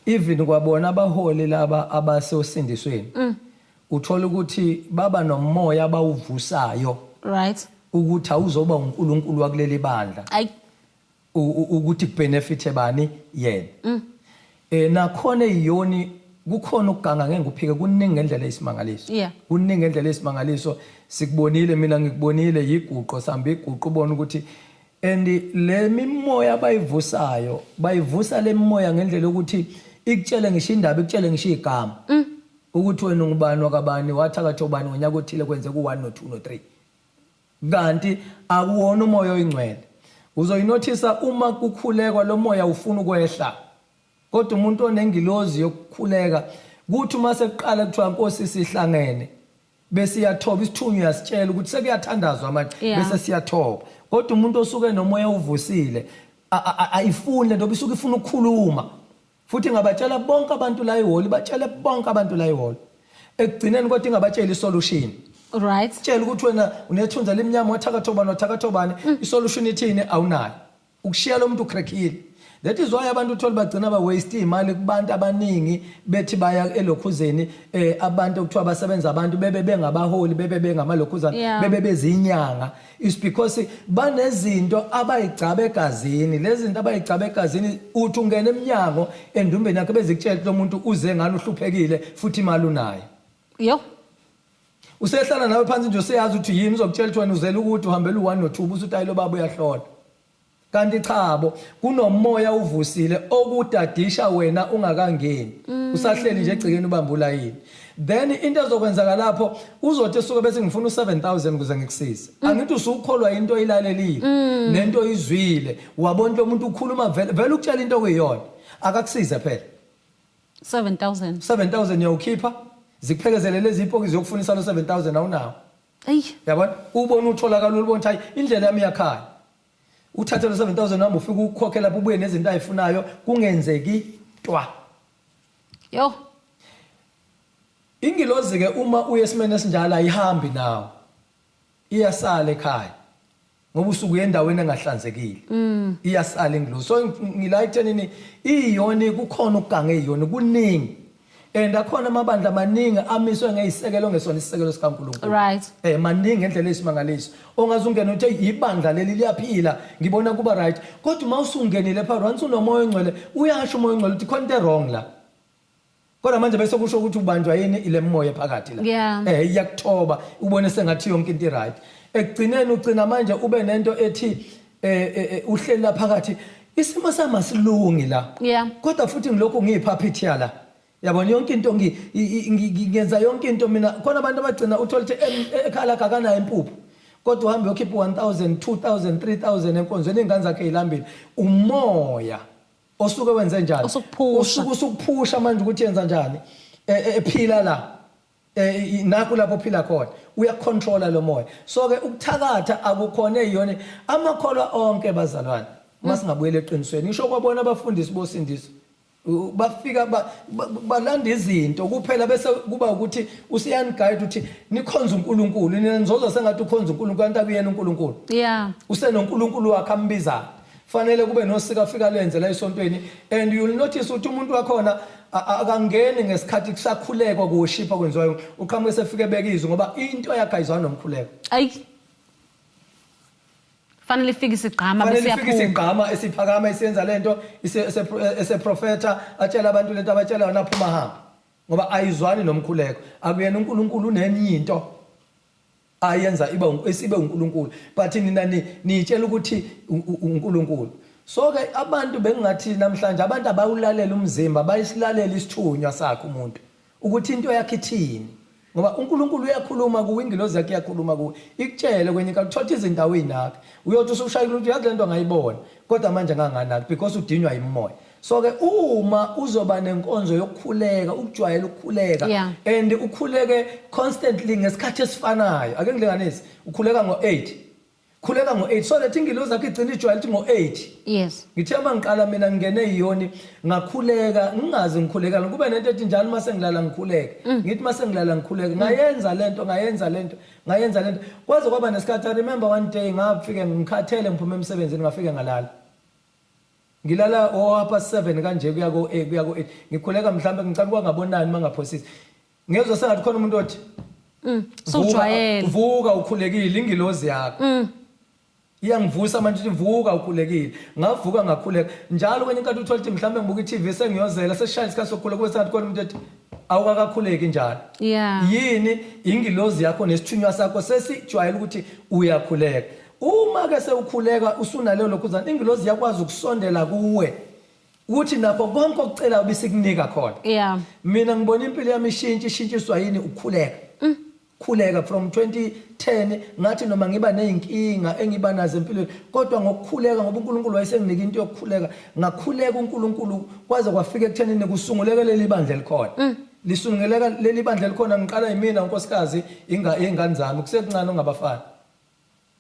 even kwabona abaholi laba abasosindisweni uthola ukuthi baba nomoya abawuvusayo right ukuthi awuzoba uNkulunkulu wakuleli bandla ukuthi kubenefit bani yena nakhona eyoni kukhona ukuganga ngenguphike kuningi ngendlela esimangaliso kuningi ngendlela esimangaliso sikubonile mina ngikubonile yiguqo sihamba iguqo ubona ukuthi and le mimoya abayivusayo bayivusa le mimoya ngendlela ukuthi ikutshele ngisho indaba ikutshele ngisho igama ukuthi wena ungubani wakabani wathakatha obani ngonyaka othile kwenze ku1 no 2 no 3 kanti akuwona umoya oyingcwele uzoyinothisa uma kukhulekwa lo moya ufuna ukwehla kodwa umuntu onengilozi yokukhuleka kuthi uma seqala kuthiwa Nkosi sihlangene bese iyathoba isithunywa yasitshela ukuthi sekuyathandazwa manje bese siyathoba kodwa umuntu osuke nomoya uvusile ayifuni lento bisuke ifuna ukukhuluma futhi ngabatshela bonke abantu la eholi batshele bonke abantu la eholi ekugcineni kodwa ingabatshela isolution right tshela ukuthi wena unethunza lemnyama wathakathobani isolution ithini awunayo ukushiya lo muntu ucrackile that is why abantu uthola bagcina ba waste imali kubantu abaningi bethi baya elokhuzeni abantu okuthiwa basebenza abantu bebe bengabaholi bebe bengamalokhuzana bebe bezinyanga is because banezinto abayigcabe egazini lezi zinto abayigcabe egazini uthi ungena eminyango endumbeni yakhe bezikutshela lo muntu uze ngani uhluphekile futhi imali unayo usehlala nawe phansi nje useyazi ukuthi yini uzokutshela ukuthi wena uzela ukuthi uhambela u1 no 2 ubusuthi ayilo baba uyahlola kanti chabo kunomoya uvusile okudadisha wena ungakangeni usahleli nje egcikeni ubambula yini then into ezokwenzaka lapho uzothi suke bese ngifuna u7000 ukuze ngikusize angithi usukholwa into oyilalelile nento oyizwile wabona lo muntu ukhuluma vele ukutshela into okuyiyona akakusize phela 7000 yawukhipha zikuphekezele lezi ipoki zokufunisa lo 7000 awunawo yabona ubona uthola kalula ubona ukuthi indlela yami yakhaya uthathe lo 7000 nami ufika ukukhokhe lapho ubuye nezinto ayifunayo kungenzeki twa ingilozi ke uma uye esimene esinjalo ayihambi nawo iyasala ekhaya ngoba usuku endaweni engahlanzekile iyasala ingilozi so ngilayithenini iyoni kukhona ukuganga eyoni kuningi and akhona amabandla amaningi amiswe ngeyisekelo ngesona isisekelo sikaNkulunkulu right maningi ngendlela esimangaliso ongazungena uthi ibandla leli liyaphila ngibona kuba right kodwa uma usungenile phakathi unomoya ongcwele uyasho umoya ongcwele uthi khona into wrong la kodwa manje bese kusho ukuthi ubanjwa yini ile moya phakathi la iyakuthoba ubone sengathi yonke into right ekugcineni ugcina manje ube nento ethi uhlela phakathi isimo sama silungi la kodwa futhi ngilokho ngiyiphaphithi la yabona yonke into ngiyenza yonke into mina khona abantu abagcina uthola ukuthi ekhala akanayo impuphu kodwa uhambe ukhipha 1000 2000 3000 enkonzweni ingane zakhe ezilambile umoya osuke wenze njani usukuphusha manje ukuthi yenza njani ephila la nakho lapho phila khona uyacontrola lo moya. So ke ukuthakatha akukhona eyona amakholwa onke bazalwane masingabuyele eqinisweni ngisho kwabona abafundisi bosindiswa bafika balanda izinto kuphela bese kuba ukuthi usiyani guide uthi nikhonza uNkulunkulu ninenzozo sengathi ukhonza uNkulunkulu kanti akuyena uNkulunkulu usenoNkulunkulu wakhe ambizayo fanele kube nosika fika lenze la esontweni and you'll notice ukuthi umuntu wakhona akangeni ngesikhathi kusakhuleka kuwoshipa kwenziwayo uqhamuke sefike bekizwe ngoba into yakhe ayizwana nomkhuleko fanele ifike isigqama bese yaphuma fanele ifike isigqama esiphakama isenza lento eseprofeta atshela abantu lento abatshela yona aphuma hamba ngoba ayizwani nomkhuleko akuyena uNkulunkulu nenye into ayenza isibe uNkulunkulu but nina nitshela ukuthi uNkulunkulu. So ke abantu bengingathi namhlanje abantu abawulalela umzimba bayisilalela isithunywa sakhe umuntu ukuthi into yakhe ithini ngoba uNkulunkulu uyakhuluma kuwe ingilozi yakhe iyakhuluma kuwe ikutshele kwenye ukuthatha izindawo ezinakho uyothi usushayela ukuthi yazi lento ngayibona kodwa manje nganganaki because udinywa yimoya. So ke uma uzoba nenkonzo yokukhuleka ukujwayela ukukhuleka and ukhuleke constantly ngesikhathi esifanayo ake ngilinganise ukhuleka ngo8 khuleka ngo8 so that ingilozi yakhe igcina ijwayele ngo8 ngithi uma ngiqala mina ngene iyoni ngakhuleka ngingazi ngikhuleka kube nento ethi njalo mase ngilala ngikhuleka ngithi mase ngilala ngikhuleka ngayenza lento kwaze kwaba nesikhathi I remember one day ngafike ngikhathele ngiphume emsebenzini ngafike ngalala ngilala hapa 7 kanje kuya ko8 ngikhuleka mhlambe ngicela kwangabonani mangaphosisi ngezwe sengathi khona umuntu othi vuka ukhulekile ingilozi yakho iyangivusa manje vuka ukhulekile ngavuka ngakhuleka njalo kwenye inkathi uthola ukuthi mhlambe ngibuka iTV sengiyozela seshaya isikhathi sokukhuleka kube sengathi khona umuntu ethi awukakakhuleki njalo yini ingilozi yakho nesithunywa sakho sesijwayela ukuthi uyakhuleka uma ke sewukhuleka usunaleyo lokhuzana ingilozi yakwazi ukusondela kuwe ukuthi napho konke okucela ubisikunika khona mina ngibona impilo yami ishintshiswa yini ukukhuleka khuleka from 2010 ngathi noma ngiba nezinkinga engiba nazo empilweni kodwa ngokukhuleka ngoba uNkulunkulu wayesenginika into yokukhuleka ngakhuleka uNkulunkulu kwaze kwafika ekuthenini kusunguleke leli bandla elikhona lisunguleka leli bandla likhona ngiqala yimina unkosikazi ingane zami kusekuncane ongabafana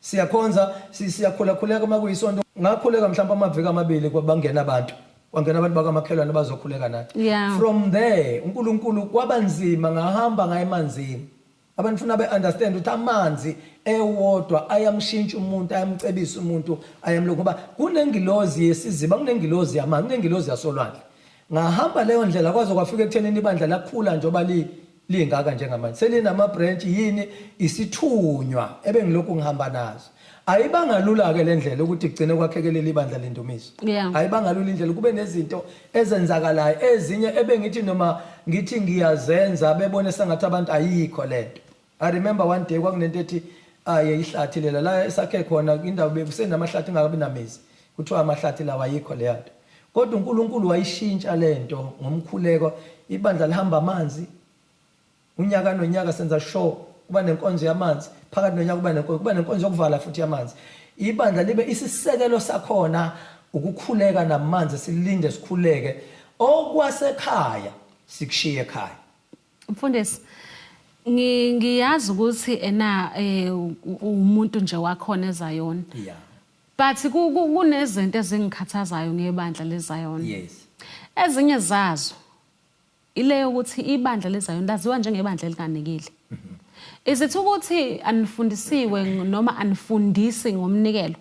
siyakhonza siyakhuleka makuyisonto ngakhuleka mhlawumbe amaviki amabili kwabangena abantu kwangena abantu bakamakhelwane bazokhuleka nathi from there uNkulunkulu kwabanzima ngahamba ngayemanzini abantu funa be-understand ukuthi amanzi ewodwa ayamshintsha umuntu ayamcebisa umuntu ayamloko ngoba kunengilozi yesiziba kunengilozi yamanzi kunengilozi yasolwandle ngahamba leyo ndlela kwaze kwafika ekuthenini ibandla lakhula njengoba lingaka njengamanje selinama branch yini isithunywa ebengilokhu ngihamba nazo ayibanga lula ke le ndlela ukuthi kugcine kwakhekelela ibandla lendumiso ayibanga lula indlela kube nezinto ezenzakalayo ezinye ebengithi noma ngithi ngiyazenza bebone sengathi abantu ayikho lento. I remember one day kwakunento ethi ihlathi lela la esakhe khona indawo bebusenamahlathi ingakabi namizi kuthiwa amahlathi lawa ayikho le yanto kodwa uNkulunkulu wayishintsha lento ngomkhuleko ibandla lihamba amanzi unyaka nonyaka senza show kuba nenkonzo yamanzi phakathi nonyaka kuba nenkonzo yokuvala futhi yamanzi ibandla libe isisekelo sakhona ukukhuleka namanzi silinde sikhuleke okwasekhaya sikushiye ekhaya. Mfundisi ngiyazi ukuthi umuntu nje wakhona eZayoni but kunezinto ezingikhathazayo ngebandla leZayoni ezinye zazo ileyo ukuthi ibandla leZayoni laziwa njengebandla elinganikile. Is it ukuthi anifundisiwe noma anifundisi ngomnikelo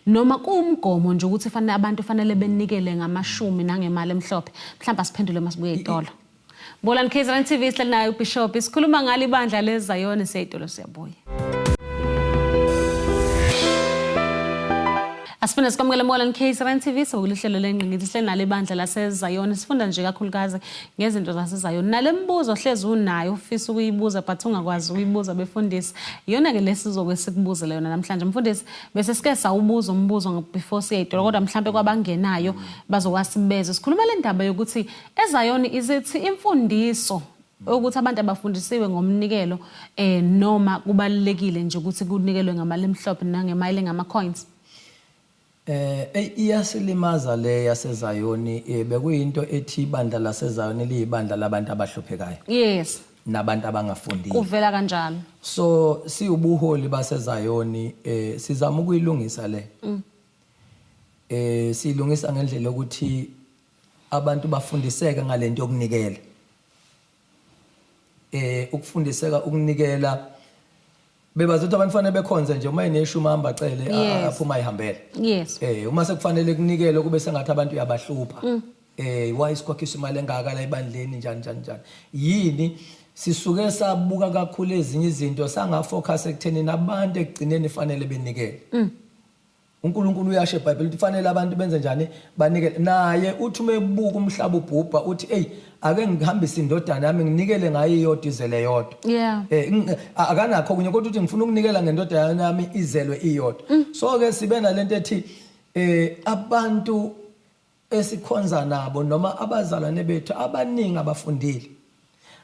noma kuumgomo nje ukuthi fanele abantu fanele benikele ngamashumi nangemali emhlophe mhlawumbe asiphendule masibuye itolo. Bolani KZN TV sihlanayo uBishop isikhuluma ngale ibandla leZayoni seyitolo siyabuya. Asifuna sikwamukela Bolani KZN TV sokulihlelo lengqingithi sihlale ibandla laseZayoni sifunda nje kakhulukazi ngezinto zaseZayoni nalembuzo hlezi unayo ufisa ukuyibuza but ungakwazi ukuyibuza befundisi iyona ke lesizokwesikbuza leyo namhlanje mfundisi bese sike sawubuza umbuzo before siyayithola kodwa mhlambe kwabangenayo bazokwasibeza sikhuluma le ndaba yokuthi eZayoni izithi imfundiso ukuthi abantu abafundisiwe ngomnikelo noma kubalekile nje ukuthi kunikelwe ngamali emhlophe nangemali ngama coins. Iyasilimaza le yaseZayoni bekuyinto ethi ibandla laseZayoni liyibandla labantu abahluphekayo. Yes. nabantu abangafundile. Kuvela kanjalo. So siubuholi baseZayoni sizama ukuyilungisa le. Silungisa ngendlela ukuthi abantu bafundiseke ngalento yokunikela. Ukufundiseka ukunikela bebazothi abantu fanele bekhonze nje uma ineshuma hamba cele aphuma ihambela. Yes. Uma sekufanele kunikele kube sengathi abantu uyabahlupha. Why isikhokhiswa imali engaka la ebandleni njani. Yini sisuke sabuka kakhulu ezinye izinto sangafocus ekutheni abantu ekugcineni fanele benikele. uNkulunkulu uyasho eBhayibheli ukuthi fanele abantu benze njani banikele naye uthi umebuka umhlaba ubhubha uthi hey ake ngihambise indodana yami nginikele ngayo iyodwa izele yodwa akanakho kunye kodwa uthi ngifuna ukunikela ngendodana yami izelwe iyodwa so ke sibe nalento ethi abantu esikhonza nabo noma abazalwane bethu abaningi abafundile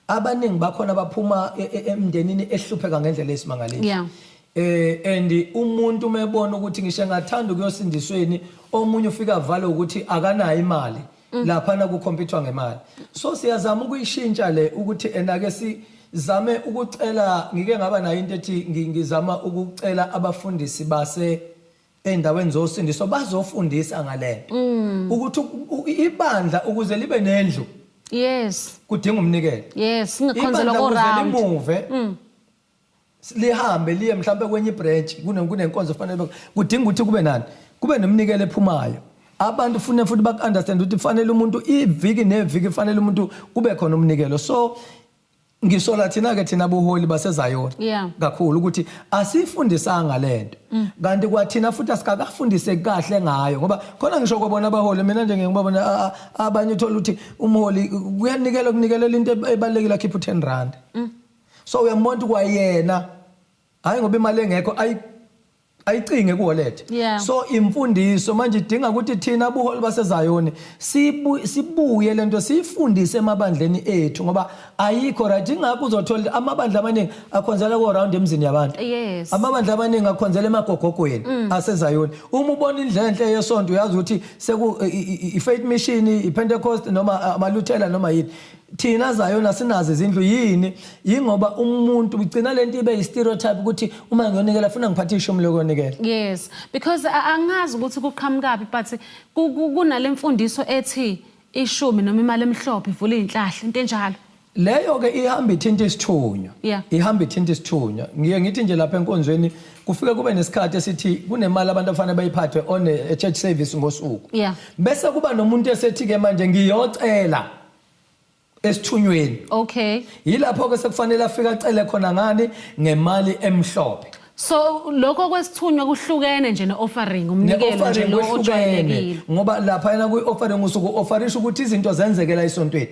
abaningi bakhona baphuma emndenini ehlupheka ngendlela esimangalile and umuntu umebona ukuthi ngisho ngathanda ukuyosindisweni omunye ufika avale ukuthi akanayo imali lapha na kucompetwa ngemali so siyazama ukuyishintsha le ukuthi enake sizame ukucela ngike ngaba nayo into ethi ngizama ukucela abafundisi base endaweni zosindiswa bazofundisa ngalento ukuthi ibandla ukuze libe nendlu kudinga umnikelo singakhonzela ko round lihambe liye mhlambe kwenye branch kunenkonzo fanele kudinga ukuthi kube nani kube nomnikelo ephumayo abantu futhi bakunderstand ukuthi fanele umuntu iviki neviki fanele umuntu kube khona umnikelo so ngisola thina buholi baseZayoni kakhulu ukuthi asifundisanga lento kanti kwathina futhi asikakafundise kahle ngayo ngoba khona ngisho kwabona abaholi mina nje ngiyabona abanye uthola ukuthi umholi kuyanikela into ebalekile akhipha 10 rand so uyambona kwayena hayi ngoba imali engekho ayicinge kuwallet so imfundiso manje idinga ukuthi thina buholi baseZayoni sibuye lento sifundise emabandleni ethu ngoba ayikho right ingakho uzothola amabandla amaningi akhonzela ko round emzini yabantu amabandla amaningi akhonzela emagogogweni aseZayoni uma ubona indlela enhle yesonto uyazi ukuthi seku iFaith Mission iPentecost noma amaLuthela noma yini thina Zayoni sinazo izindlu yini yingoba umuntu ugcina lento ibe stereotype ukuthi uma ngiyonikela ufuna ngiphathishe umloko onikela because angazi ukuthi kuqhamukapi but kunale mfundiso ethi ishumi noma imali emhlophe ivula izinhlahla into enjalo leyo ke ihamba ithinta isithunywa ihamba ithinta isithunywa ngithi nje lapha enkonzweni kufike kube nesikhathi esithi kunemali abantu afanele bayiphathe on a church service ngosuku bese kuba nomuntu esethi ke manje ngiyocela esithunyweni yilapho ke sekufanele afika acele khona ngani ngemali emhlophe so lokho kwesithunywa kuhlukene nje ne-offering umnikelo nje lo ojwayelekile ngoba lapha yena kwi-offering usuku offerisha ukuthi izinto zenzeke la esontweni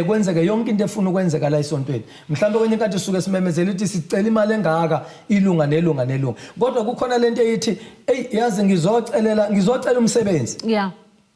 kwenzeke yonke into efuna ukwenzeka la esontweni mhlawumbe kwenye inkathi suke simemezela ukuthi sicela imali engaka ilunga nelunga kodwa kukhona lento eyithi yazi ngizocela umsebenzi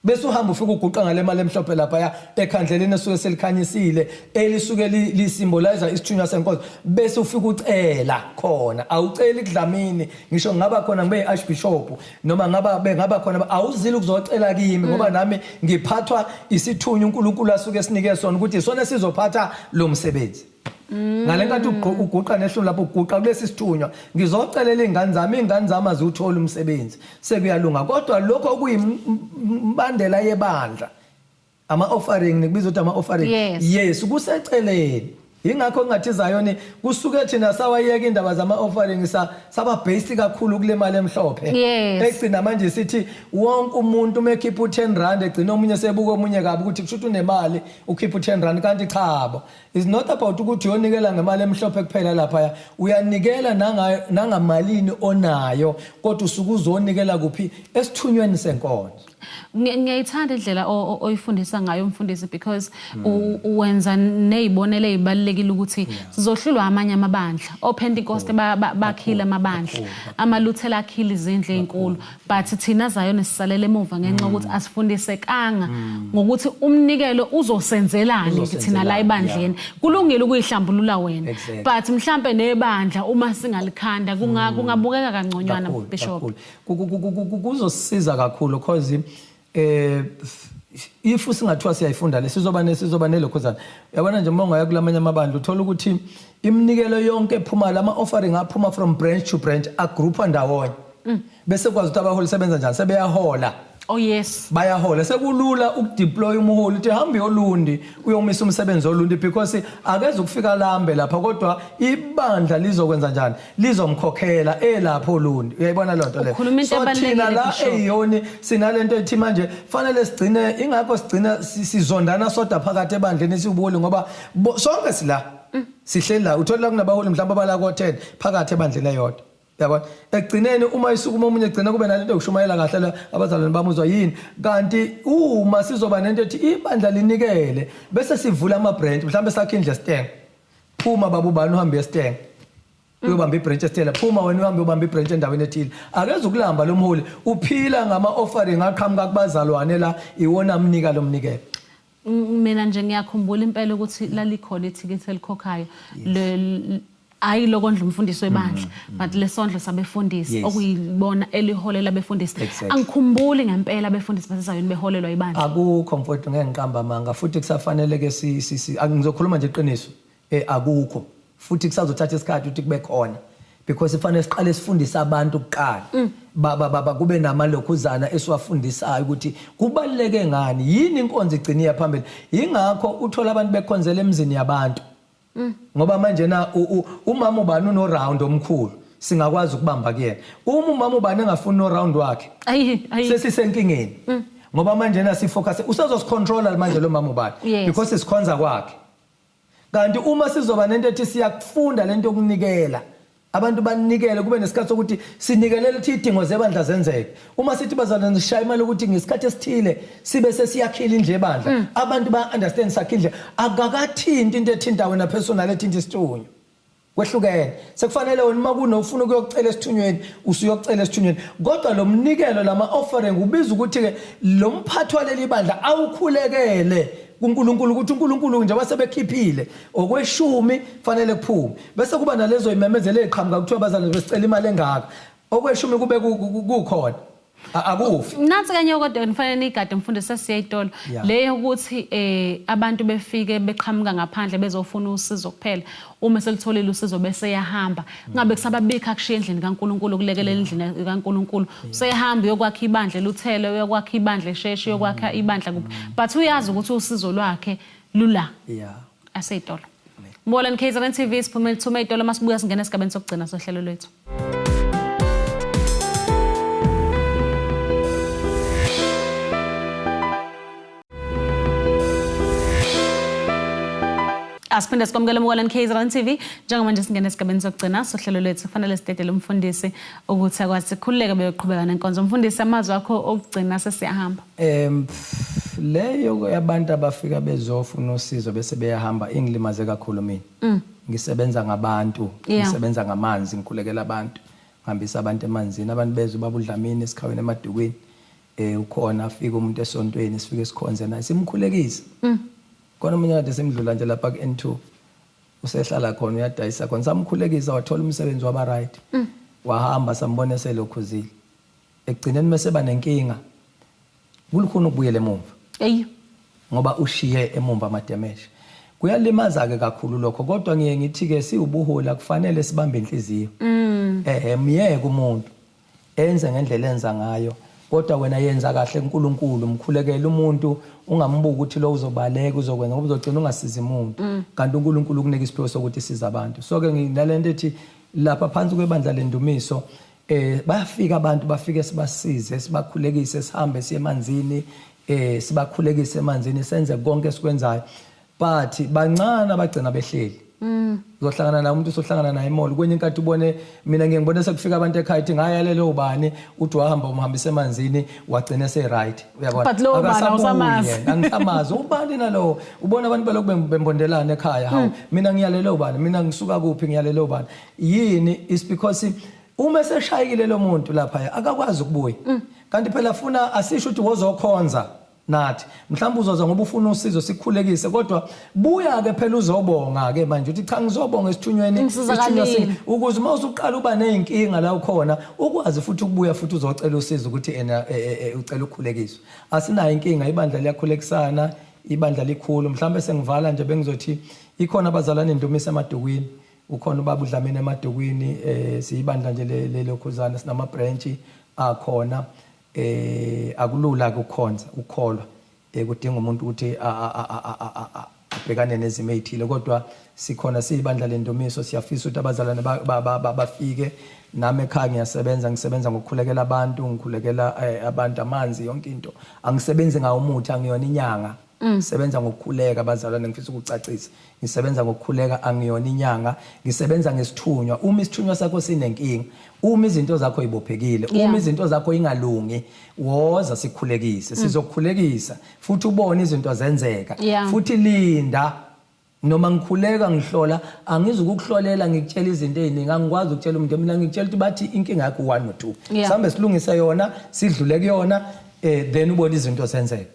bese uhamba ufika uguqa ngale mali emhlophe lapha ekhandleleni esuke selikhanyisile elisuke lisymbolize isithunywa senkonzo bese ufika ucela khona awuceli kudlamini ngisho ngaba khona ngibe archbishop noma ngaba khona awuzili ukuzocela kimi ngoba nami ngiphathwa isithunywa uNkulunkulu asuke esinike sona ukuthi isona sizophatha lo msebenzi ngalenkathi uguqa nehlulu lapho uguqa kulesi sithunywa ngizocelela ingane zami azuthola umsebenzi sekuyalunga kodwa lokho kuyimbandela yebandla ama offering nikubiza ukuthi ama offering kuseceleni ingakho ngathi Zayoni kusuke thina sawayeka indaba zama offering saba based kakhulu kule mali emhlophe egcina manje sithi wonke umuntu mekhipha u10 rand egcina omunye sebuka omunye kabi ukuthi kushuthi unemali ukhipha u10 rand kanti chabo is not about ukuthi uyonikela ngemali emhlophe kuphela lapha uyanikela nangamalini onayo kodwa usuke uzonikela kuphi esithunyweni senkonzo ngiyayithanda indlela oyifundisa ngayo umfundisi because uwenza nezibonelo ezibalekile ukuthi sizohlulwa amanye amabandla oPentecost bakhila amabandla amaLuthela akhila izindlu ezinkulu but thina Zayoni sisalele emuva ngenxa ukuthi asifundisekanga ngokuthi umnikelo uzosenzelani thina la ebandleni kulungile ukuyihlambulula wena but mhlambe nebandla uma singalikhanda kungabukeka kangconywana bishop kuzosiza kakhulu because if singathiwa siyayifunda sizoba nelokhuzana yabona nje mongaya kulamanye amabandla uthola ukuthi iminikelo yonke ephuma lama offering aphuma from branch to branch agroupa ndawonye bese kwazi ukuthi abaholi sebenza njani sebeyahola. Oh yes. Bayahola sekulula ukudeploy umholi uthi hamba yolundi uyomisa umsebenzi olundi because akeze ukufika lambe lapha kodwa ibandla lizokwenza njani lizomkhokhela elapho olundi uyayibona lonto le. So thina la eyoni sinalento ethi manje fanele sigcine ingakho sigcina sizondana soda phakathi ebandleni sibuholi ngoba sonke sila sihleli la uthola kunabaholi mhlawumbe abala ko10 phakathi ebandleni eyodwa. Yabona ekugcineni uma isukuma umunye egcina kube nalento okushumayela kahle la abazalwane bamuzwa yini kanti uma sizoba nento ethi ibandla linikele bese sivula ama branch mhlambe sakhe indle Steng phuma babubani uhambe eSteng uyobamba ibranch eStella phuma wena uhambe ubamba ibranch endaweni ethile akeze ukulamba lo mholi uphila ngama offering aqhamuka kubazalwane la iwona amnika lo mnikelo. Mina nje ngiyakhumbula impela ukuthi lalikhona ithikithi elikhokhayo ayi lokondla umfundisi webandla but lesondlo sabefundisi okuyibona eliholela abefundisi angikhumbuli ngempela abefundisi basesayoni beholelwa ibandla aku comfort ngenqamba manga futhi kusafanele ke ngizokhuluma nje iqiniso akukho futhi kusazothatha isikhathi ukuthi kube khona because ifanele siqale sifundisa abantu kuqala baba kube namalokhuzana esiwafundisayo ukuthi kubaluleke ngani yini inkonzo igciniya phambili ingakho uthola abantu bekhonzela emzini yabantu ngoba manje na umama ubani uno round omkhulu singakwazi ukubamba kuyena umama ubani engafuni no round wakhe sesisenkingeni ngoba manje na sifocus usazosicontrola manje lo mama ubani because sikhonza kwakhe kanti uma sizoba nento ethi siyakufunda lento yokunikela abantu banikele kube nesikhathi sokuthi sinikelela ukuthi idingo zebandla zenzeke uma sithi bazalwane sishaya imali ukuthi ngesikhathi esithile sibe sesiyakhila indle ebandla abantu ba understand sakhe indle akakathinti into ethinta wena personal ethinta isithunyo kwehlukene sekufanele wena uma kunofuna ukuyocela esithunyweni usuyocela esithunyweni kodwa lo mnikelo lama offering ubiza ukuthi ke lo mphathi waleli bandla awukhulekele kuNkulunkulu ukuthi uNkulunkulu nje wasebekhiphile okweshumi fanele kuphume bese kuba nalezo imemezelo eziqhamuka kuthiwa bazalwane besicela imali engaka okweshumi kube kukhona akufi nansi kanye kodwa kufanele igade mfundisi sesiyayitolo leyo ukuthi abantu befike beqhamuka ngaphandle bezofuna usizo kuphela uma selitholile usizo bese yahamba ngabe kusababikha kushiya endlini kaNkulunkulu kulekelela endlini kaNkulunkulu usehamba uyokwakha ibandla luthele uyokwakha ibandla esheshe uyokwakha ibandla kuphi but uyazi ukuthi usizo lwakhe lula aseyitolo Mbolani KZN TV siphumela ithuma itolo masibuya singena esigabeni sokugcina sohlelo lwethu. Asiphinde sikwamukele Mbolani KZN TV njengamanje singena esigabeni sokugcina sohlelo lwethu kufanele sidedele umfundisi ukuthi akwazi ukukhuleka beyoqhubeka nenkonzo umfundisi amazwi akho okugcina sesiyahamba. Leyo yabantu abafika bezofuna usizo bese beyahamba ingilimaze kakhulu mina. Ngisebenza ngabantu, ngisebenza ngamanzi, ngikhulekela abantu. Ngihambisa abantu emanzini, abantu beze babudlamini esikhaweni emadukweni. Ukhona afika umuntu esontweni sifike sikhonze naye simkhulekisa. Khona umunye kade semdlula nje lapha ku-N2. Usehlala khona uyadayisa khona samkhulekisa wathola umsebenzi waba right. Wahamba sambona selokhuzile. Ekugcineni mase banenkinga. Kulikhona ukubuyela emuva. Ngoba ushiye emuva amademeshe. Kuyalimaza ke kakhulu lokho kodwa ngiye ngithi ke siubuhola kufanele sibambe inhliziyo. Myeke umuntu enze ngendlela enza ngayo kodwa wena yenza kahle uNkulunkulu umkhulekela umuntu ungambuka ukuthi lo uzobaleka uzokwenza ngoba uzogcina ungasiza umuntu kanti uNkulunkulu ukunika isiphiwo sokuthi siza abantu. So ke nginalento ethi lapha phansi kwebandla lendumiso bayafika abantu bafike sibasize sibakhulekise sihambe siye emanzini sibakhulekise emanzini senze konke esikwenzayo but bancane abagcina behleli. Uzohlangana na umuntu usohlangana naye emall kwenye inkathi ubone mina ngiyengibone sekufika abantu ekhaya ithi ngayalelo ubani uthi wahamba umhambisa emanzini wagcina ese right uyabona akasamazi angisamazi ubani nalo ubona abantu balokhu bembondelana ekhaya hawu mina ngiyalelo ubani mina ngisuka kuphi ngiyalelo ubani yini is because uma seshayikile lo muntu lapha akakwazi ukubuya kanti phela funa asisho ukuthi wozokhonza nathi mhlawumbe uzoza ngoba ufuna usizo sikhulekise kodwa buya ke phela uzobonga ke manje uthi cha ngizobonga esithunyweni ukuze uma usuqala uba nezinkinga la ukhona ukwazi futhi ukubuya futhi uzocela usizo ukuthi ena ucela ukukhulekiswa asinayo inkinga ibandla liyakhulekisana ibandla likhulu mhlawumbe sengivala nje bengizothi ikhona abazalwane Ndumiso eMadukwini ukhona ubaba uDlamini eMadukwini siyibandla nje lelokhuzana sinama branch akhona akulula ukukhonza ukholwa kudinga umuntu ukuthi abhekane nezimo ezithile kodwa sikhona siyibandla leNdumiso siyafisa ukuthi abazalwane bafike nami ekhaya ngisebenza ngokukhulekela abantu ngikhulekela abantu amanzi yonke into angisebenzi ngawo umuthi angiyona inyanga ngisebenza ngokukhuleka abazalwane ngifisa ukucacisa ngisebenza ngokukhuleka angiyona inyanga ngisebenza ngesithunywa uma isithunywa sakho sinenkinga uma izinto zakho ibophekile uma izinto zakho ingalungi woza sikhulekise sizokukhulekisa futhi ubone izinto zenzeka futhi linda noma ngikhuleka ngihlola angizukukuhlolela ngikutshela izinto eziningi angikwazi ukutshela umuntu mina ngikutshela ukuthi bathi inkinga yakho 1 no 2 sambe silungise yona sidlule kuyona then ubona izinto zenzeka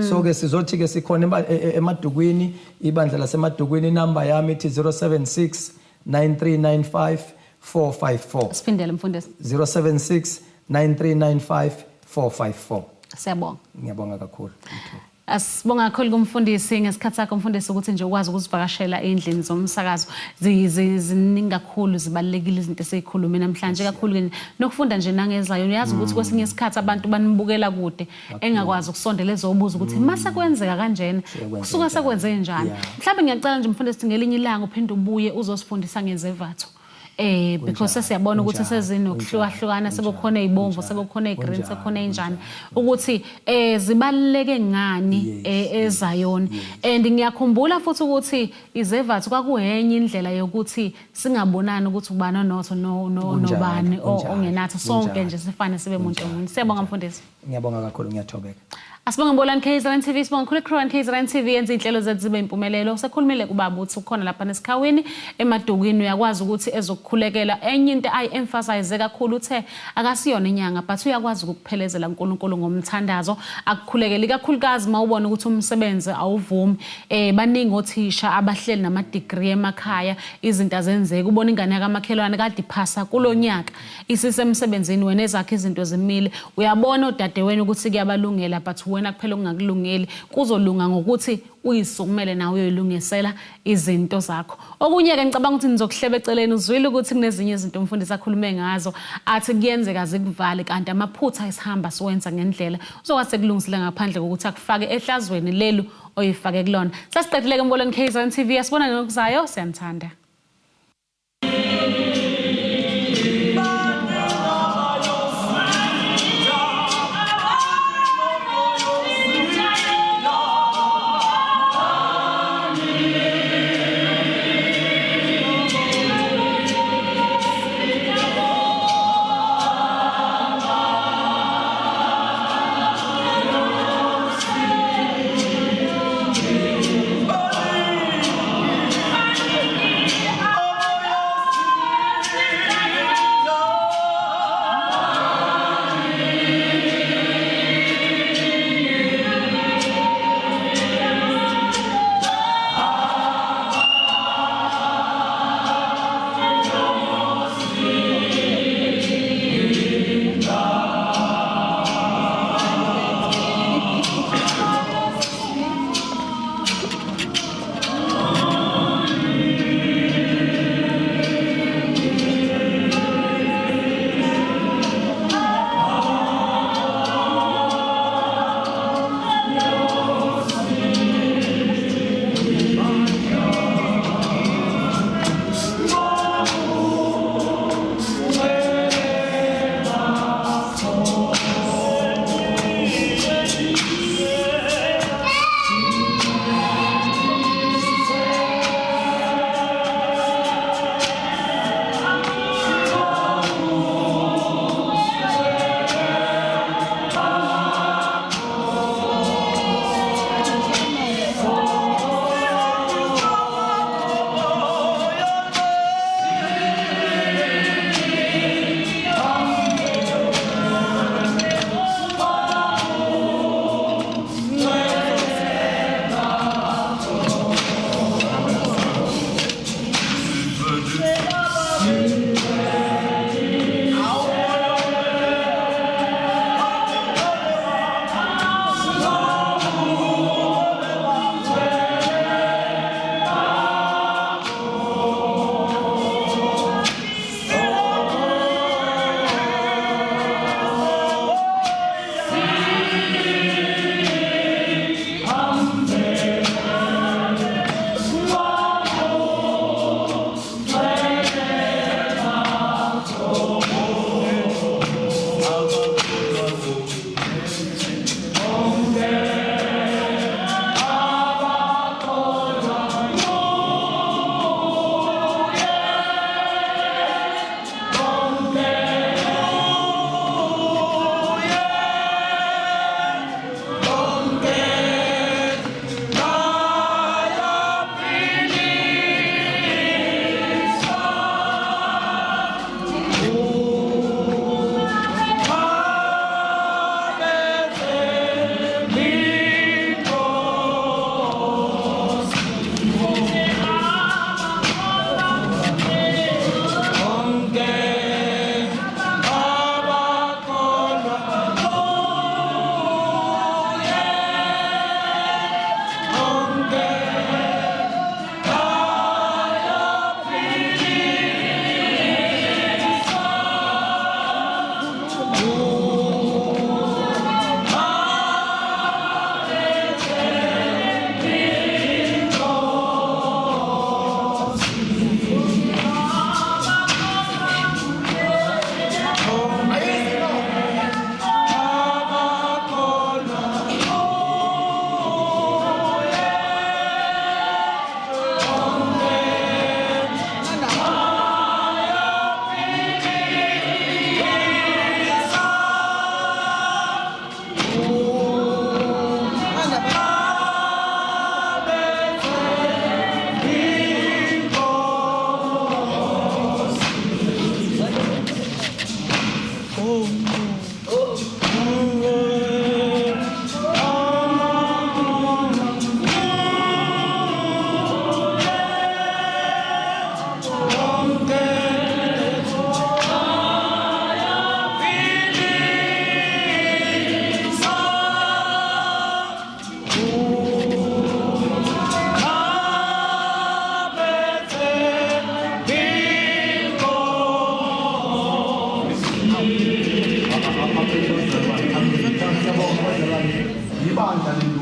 so ke sizothi ke sikhona eMadukwini ibandla laseMadukwini inamba yami ithi 076 9395 454 Sipindele mfundisi 076 9395 454 Siyabonga ngiyabonga kakhulu Asibonga kakhulu kumfundisi ngesikhathi sakho mfundisi ukuthi nje ukwazi ukuzivakashela endlini zomsakazo ziningi kakhulu zibalekile izinto esikhuluma namhlanje kakhulu nokufunda nje nangezayo uyazi ukuthi kwesinye isikhathi abantu banibukela kude engakwazi ukusondela ezobuza ukuthi mase kwenzeka kanjena kusuka sekwenze njani mhlawumbe ngiyacela nje mfundisi ngelinye ilanga uphinde ubuye uzosifundisa ngezevatho because siyabona ukuthi sezinokuhlukahlukana sekukhona izibomvu sekukhona igreen sekukhona enjani ukuthi zibaleke ngani eZion and ngiyakhumbula futhi ukuthi izevathu kwakuyenye indlela yokuthi singabonani ukuthi ubani onotho nobani ongenathi sonke nje sifane sibe umuntu omunye siyabonga mfundisi ngiyabonga kakhulu ngiyathobeka Asibonga Mbolani KZN TV sibonga khulu Crown KZN TV yenza inhlelo zethu zibe impumelelo sekhulumile kubaba uthi ukhona lapha nesikhaweni eMadukwini uyakwazi ukuthi ezokukhulekela enye into emphasize kakhulu uthe akasiyona inyanga but uyakwazi ukuphelezela uNkulunkulu ngomthandazo akukhulekeli kakhulukazi mawubona ukuthi umsebenzi awuvumi baningi othisha abahleli nama degree emakhaya izinto azenzeke ubona ingane yakamakhelwane kade iphasa kulonyaka isisemsebenzini wena ezakhe izinto zimile uyabona udadewenu ukuthi kuyabalungela but wena kuphela ungakulungeli kuzolunga ngokuthi uyisukumele nawe uyoyilungisela izinto zakho okunye ke ngicabanga ukuthi nizokuhleba eceleni uzwile ukuthi kunezinye izinto umfundisi akhulume ngazo athi kuyenzeka zikuvale kanti amaphutha isihamba siwenza ngendlela uzokwazi kulungisile ngaphandle kokuthi akufake ehlazweni lelu oyifake kulona sasiqedile ke Mbolani KZN TV asibona ngokuzayo siyanthanda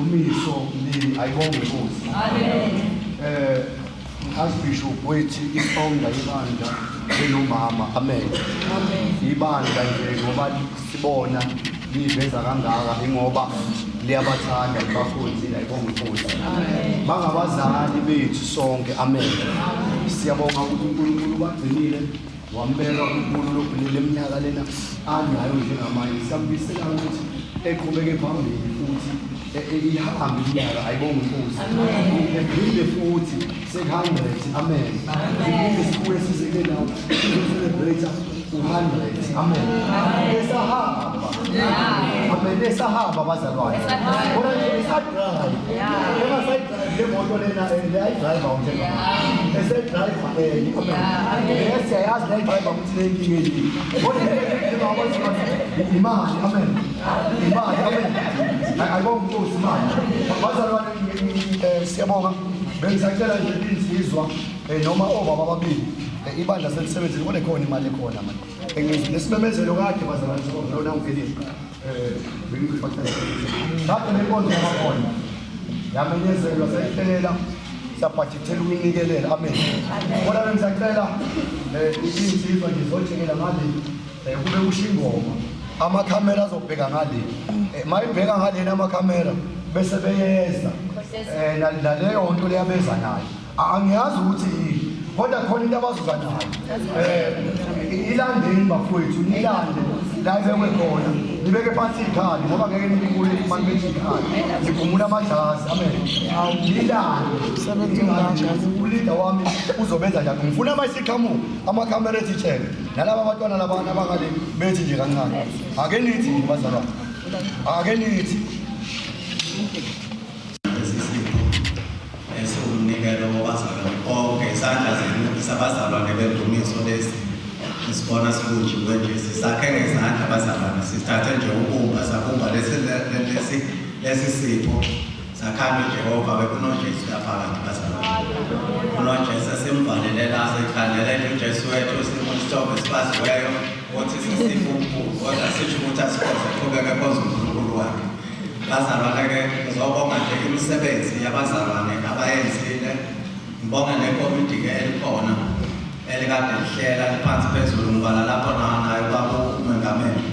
Dumiso ni ayibonge inkosi. Archbishop wethi ifounder ibandla enomama amen. Ibandla nje ngoba sibona liveza kangaka ingoba liyabathanda ibafundi ayibonge inkosi. Bangabazali bethu sonke amen. Siyabonga uNkulunkulu bagcinile wambeka uNkulunkulu lokugcinile eminyaka lena anayo njengamanje. Siyambisela ukuthi eqhubeke phambili futhi ihambe iminyaka ayibonge inkosi. Iphinde futhi se-100 amen. Iphinde sibuye sizeke nawo celebrate 100 amen. Esahamba amen, esahamba bazalwane. Bona nje isadrive le moto lena leyayidrayiva njengamanje esedrayiva amen. Siyayazi leyayidrayiva ukuthi leyinkinga imali amen, imali amen. Ayibonge inkosi imali bazalwane. Siyabonga bengisacela nje insizwa noma obaba ababili ibandla selisebenzile kone khona imali ekhona manje lesimemezelo kade bazalwane lona ungelile bengifakela lapho nenkonzo yakhona yamenyezelwa sayihlelela sabhajethela ukunikelela amen. Kodwa bengisacela insizwa ngizojekela ngale kube kusho ingoma amakhamera azobheka ngale mayibheka ngale amakhamera bese beyeza naleyo nto leyabeza nayo angiyazi ukuthi yini kodwa khona into abazuza nayo ilandeni bafowethu nilande la ibekwe khona nibeke phansi ikhali ngoba ngeke nilikule imali bethi ikhali nigumula amajazi amen. Nilande ulida wami uzobenza njani ngifuna amayisikhamuka amakhamera ethi check nalaba abantwana labana abangale bethi nje kancane ake nithi bazalwane ake nithi umnikelo wabazalwane konke isandla sabazalwane bedumiso lesi sibona sikunje nje sisakhe ngezandla abazalwane sithathe nje ubumba sabumba lesi sipho sakhanda uJehova bekunoJesu yaphakathi bazalwane unoJesu simvalela sekhandela uJesu wethu simstop esibaziweyo ukuthi sisipho kodwa sisho ukuthi asikhoze qhubeka konke uNkulunkulu wakhe. Bazalwane-ke ngizobonga nje imisebenzi yabazalwane abayenzile. Ngibonga nekomiti-ke elikhona elikade lihlela liphansi phezulu ngibala lapho nayo baba umengameli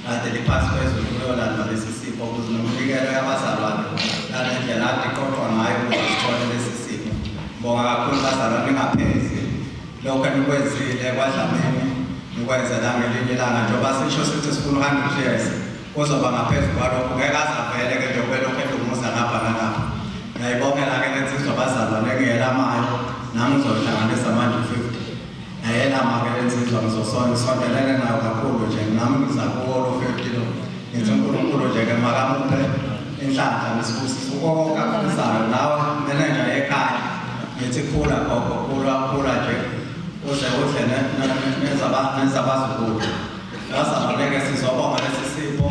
kade liphansi phezulu kuyolanda lesi sipho ukuze nomnikelo yabazalwane nale ndlela ade iqoqwa ngayo ukuze sithole lesi sipho. Ngibonga kakhulu bazalwane ngaphezi lokho enikwenzile kwadlamini nikwenze la ngelinye ilanga njengoba sisho sithi sifuna 100 years kuzoba ngaphezu kwalokho ngeke azavele-ke nje kwelokhu edumuza ngapha nangapha. Ngiyayibongela-ke lensizwa abazalwane engiyelamayo nami ngizohlanganisa manje 50 nayelama-ke lensizwa ngizosondelene nayo kakhulu nje nami ngizakuwo lo 50 lo ngithi uNkulunkulu nje-ke makamuphe inhlanhla nisibusiso konke akufisayo nawe meneja ekhaya ngithi khula gogo khula nje uze udle nezabazukulu. Bazalwane-ke sizobonga lesi sipho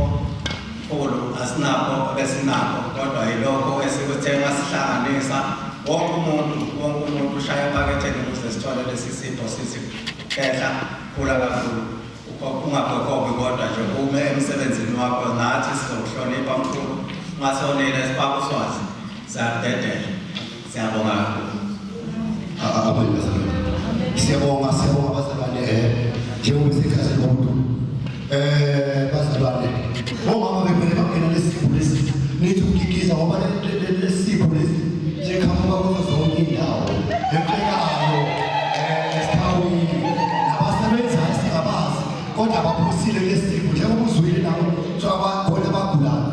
khulu asinakho besinakho kodwa yilokho esikuthe masihlanganisa wonke umuntu ushaya ephaketheni ukuze sithole lesi sipho sithi kehla khula kakhulu ungagqokobi kodwa nje ume emsebenzini wakho nathi sizokuhlonipha mkhulu ungasonile sibaba uswazi siyakudedela. Siyabonga kakhulu. Siyabonga bazalwane njengoba isikhathi lomuntu bazalwane omama bebele bangena lesipho lesi nithi ukugigiza ngoba lesipho lesi siqhamuka kuzo zonke indawo ephekayo esithawini nabasebenzayo singabazi kodwa baphusile lesipho njengoba uzwile nawo so abakhona abagulayo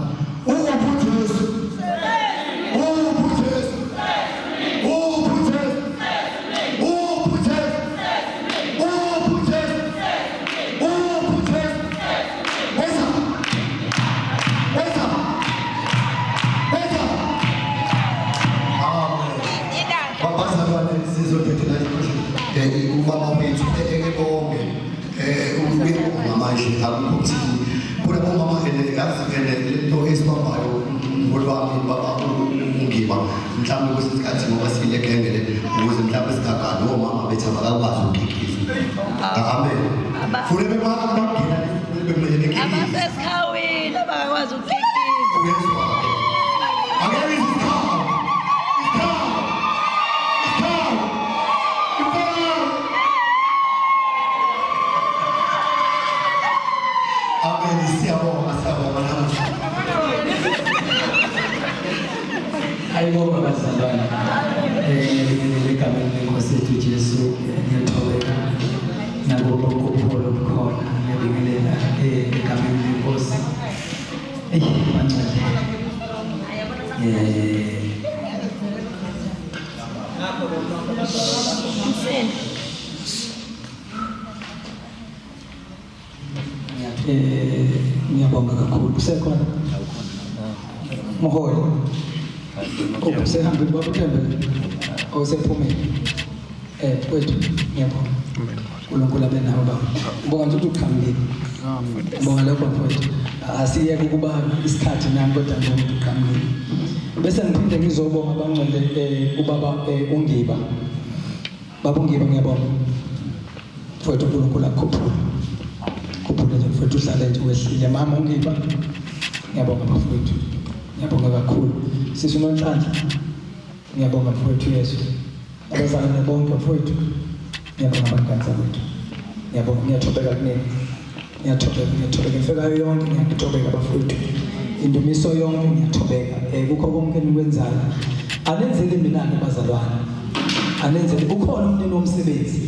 umama wethu ekebonge ngamanje akuthi kula umama lento esibambayo ngolwami baba ungiba mhlawumbe kwesikhathi ngoba silekengele ukuze mhlawumbe singagani omama bethu abakwazi ukugigiza. Amen. Fune bemagina bekumele abasekhawini abakwazi ukugigiza. Amen. Siyabonga namhla. Ayibonga bazalwane. Egameni lenkosi yethu Jesu ngiyathokoza nabo bokupholo bukhona ngiyabingelela egameni lenkosi. Bancane. Ngiyabonga kakhulu usekhona Moholi usehambile babuthembele awusephumile wethu ngiyabonga uNkulunkulu abe nawe baba ngibonga nje ukuthi uqhamukile ngibonga lokho mfowethu asiyeke ukuba isikhathi nami kodwa ngibonga ukuthi uqhamukile bese ngiphinde ngizobonga abangcwele ubaba uNgiba baba uNgiba ngiyabonga mfowethu uNkulunkulu akukhuphule nje mfowethu uhlale nje wehlile mama uNgiba ngiyabonga bafowethu ngiyabonga kakhulu sisi uNonhlanhla ngiyabonga mfowethu Yesu abazalwane bonke mfowethu ngiyabonga abangani bethu ngiyabonga ngiyathobeka kunini ngiyathobeka imfekayo yonke ngiyakutobeka bafowethu indumiso yonke ngiyathobeka kukho konke nikwenzayo anenzele mina abazalwane anenzele ukhona umnini womsebenzi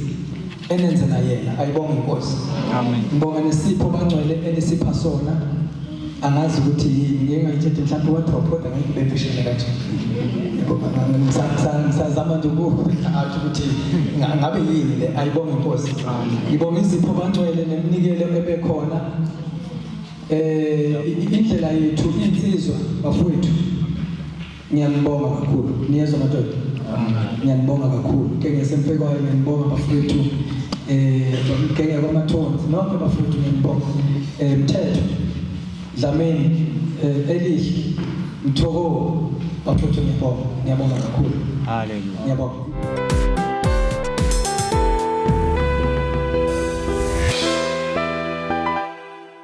enenzela yena ayibonga inkosi amen ngibonga nesipho bangcwele enisipha sona angazi ukuthi yini ngeke ngayithethe mhlawumbe wadropota ngeke bemfishele kanje ngisazama nje athi ukuthi ngabe yini le ayibonga inkosi ngibonga izipho bangcwele nemnikelo ebekhona indlela yethu insizwa bafowethu ngiyabonga kakhulu niyezwa madoda ngiyabonga kakhulu ke ngesemfekayo ngiyabonga bafowethu ngeke kwamathonzi nonke bafowethu ngiyabonga Mthetho Dlamini Elihle Mthoko bafowethu ngiyabonga kakhulu haleluya ngiyabonga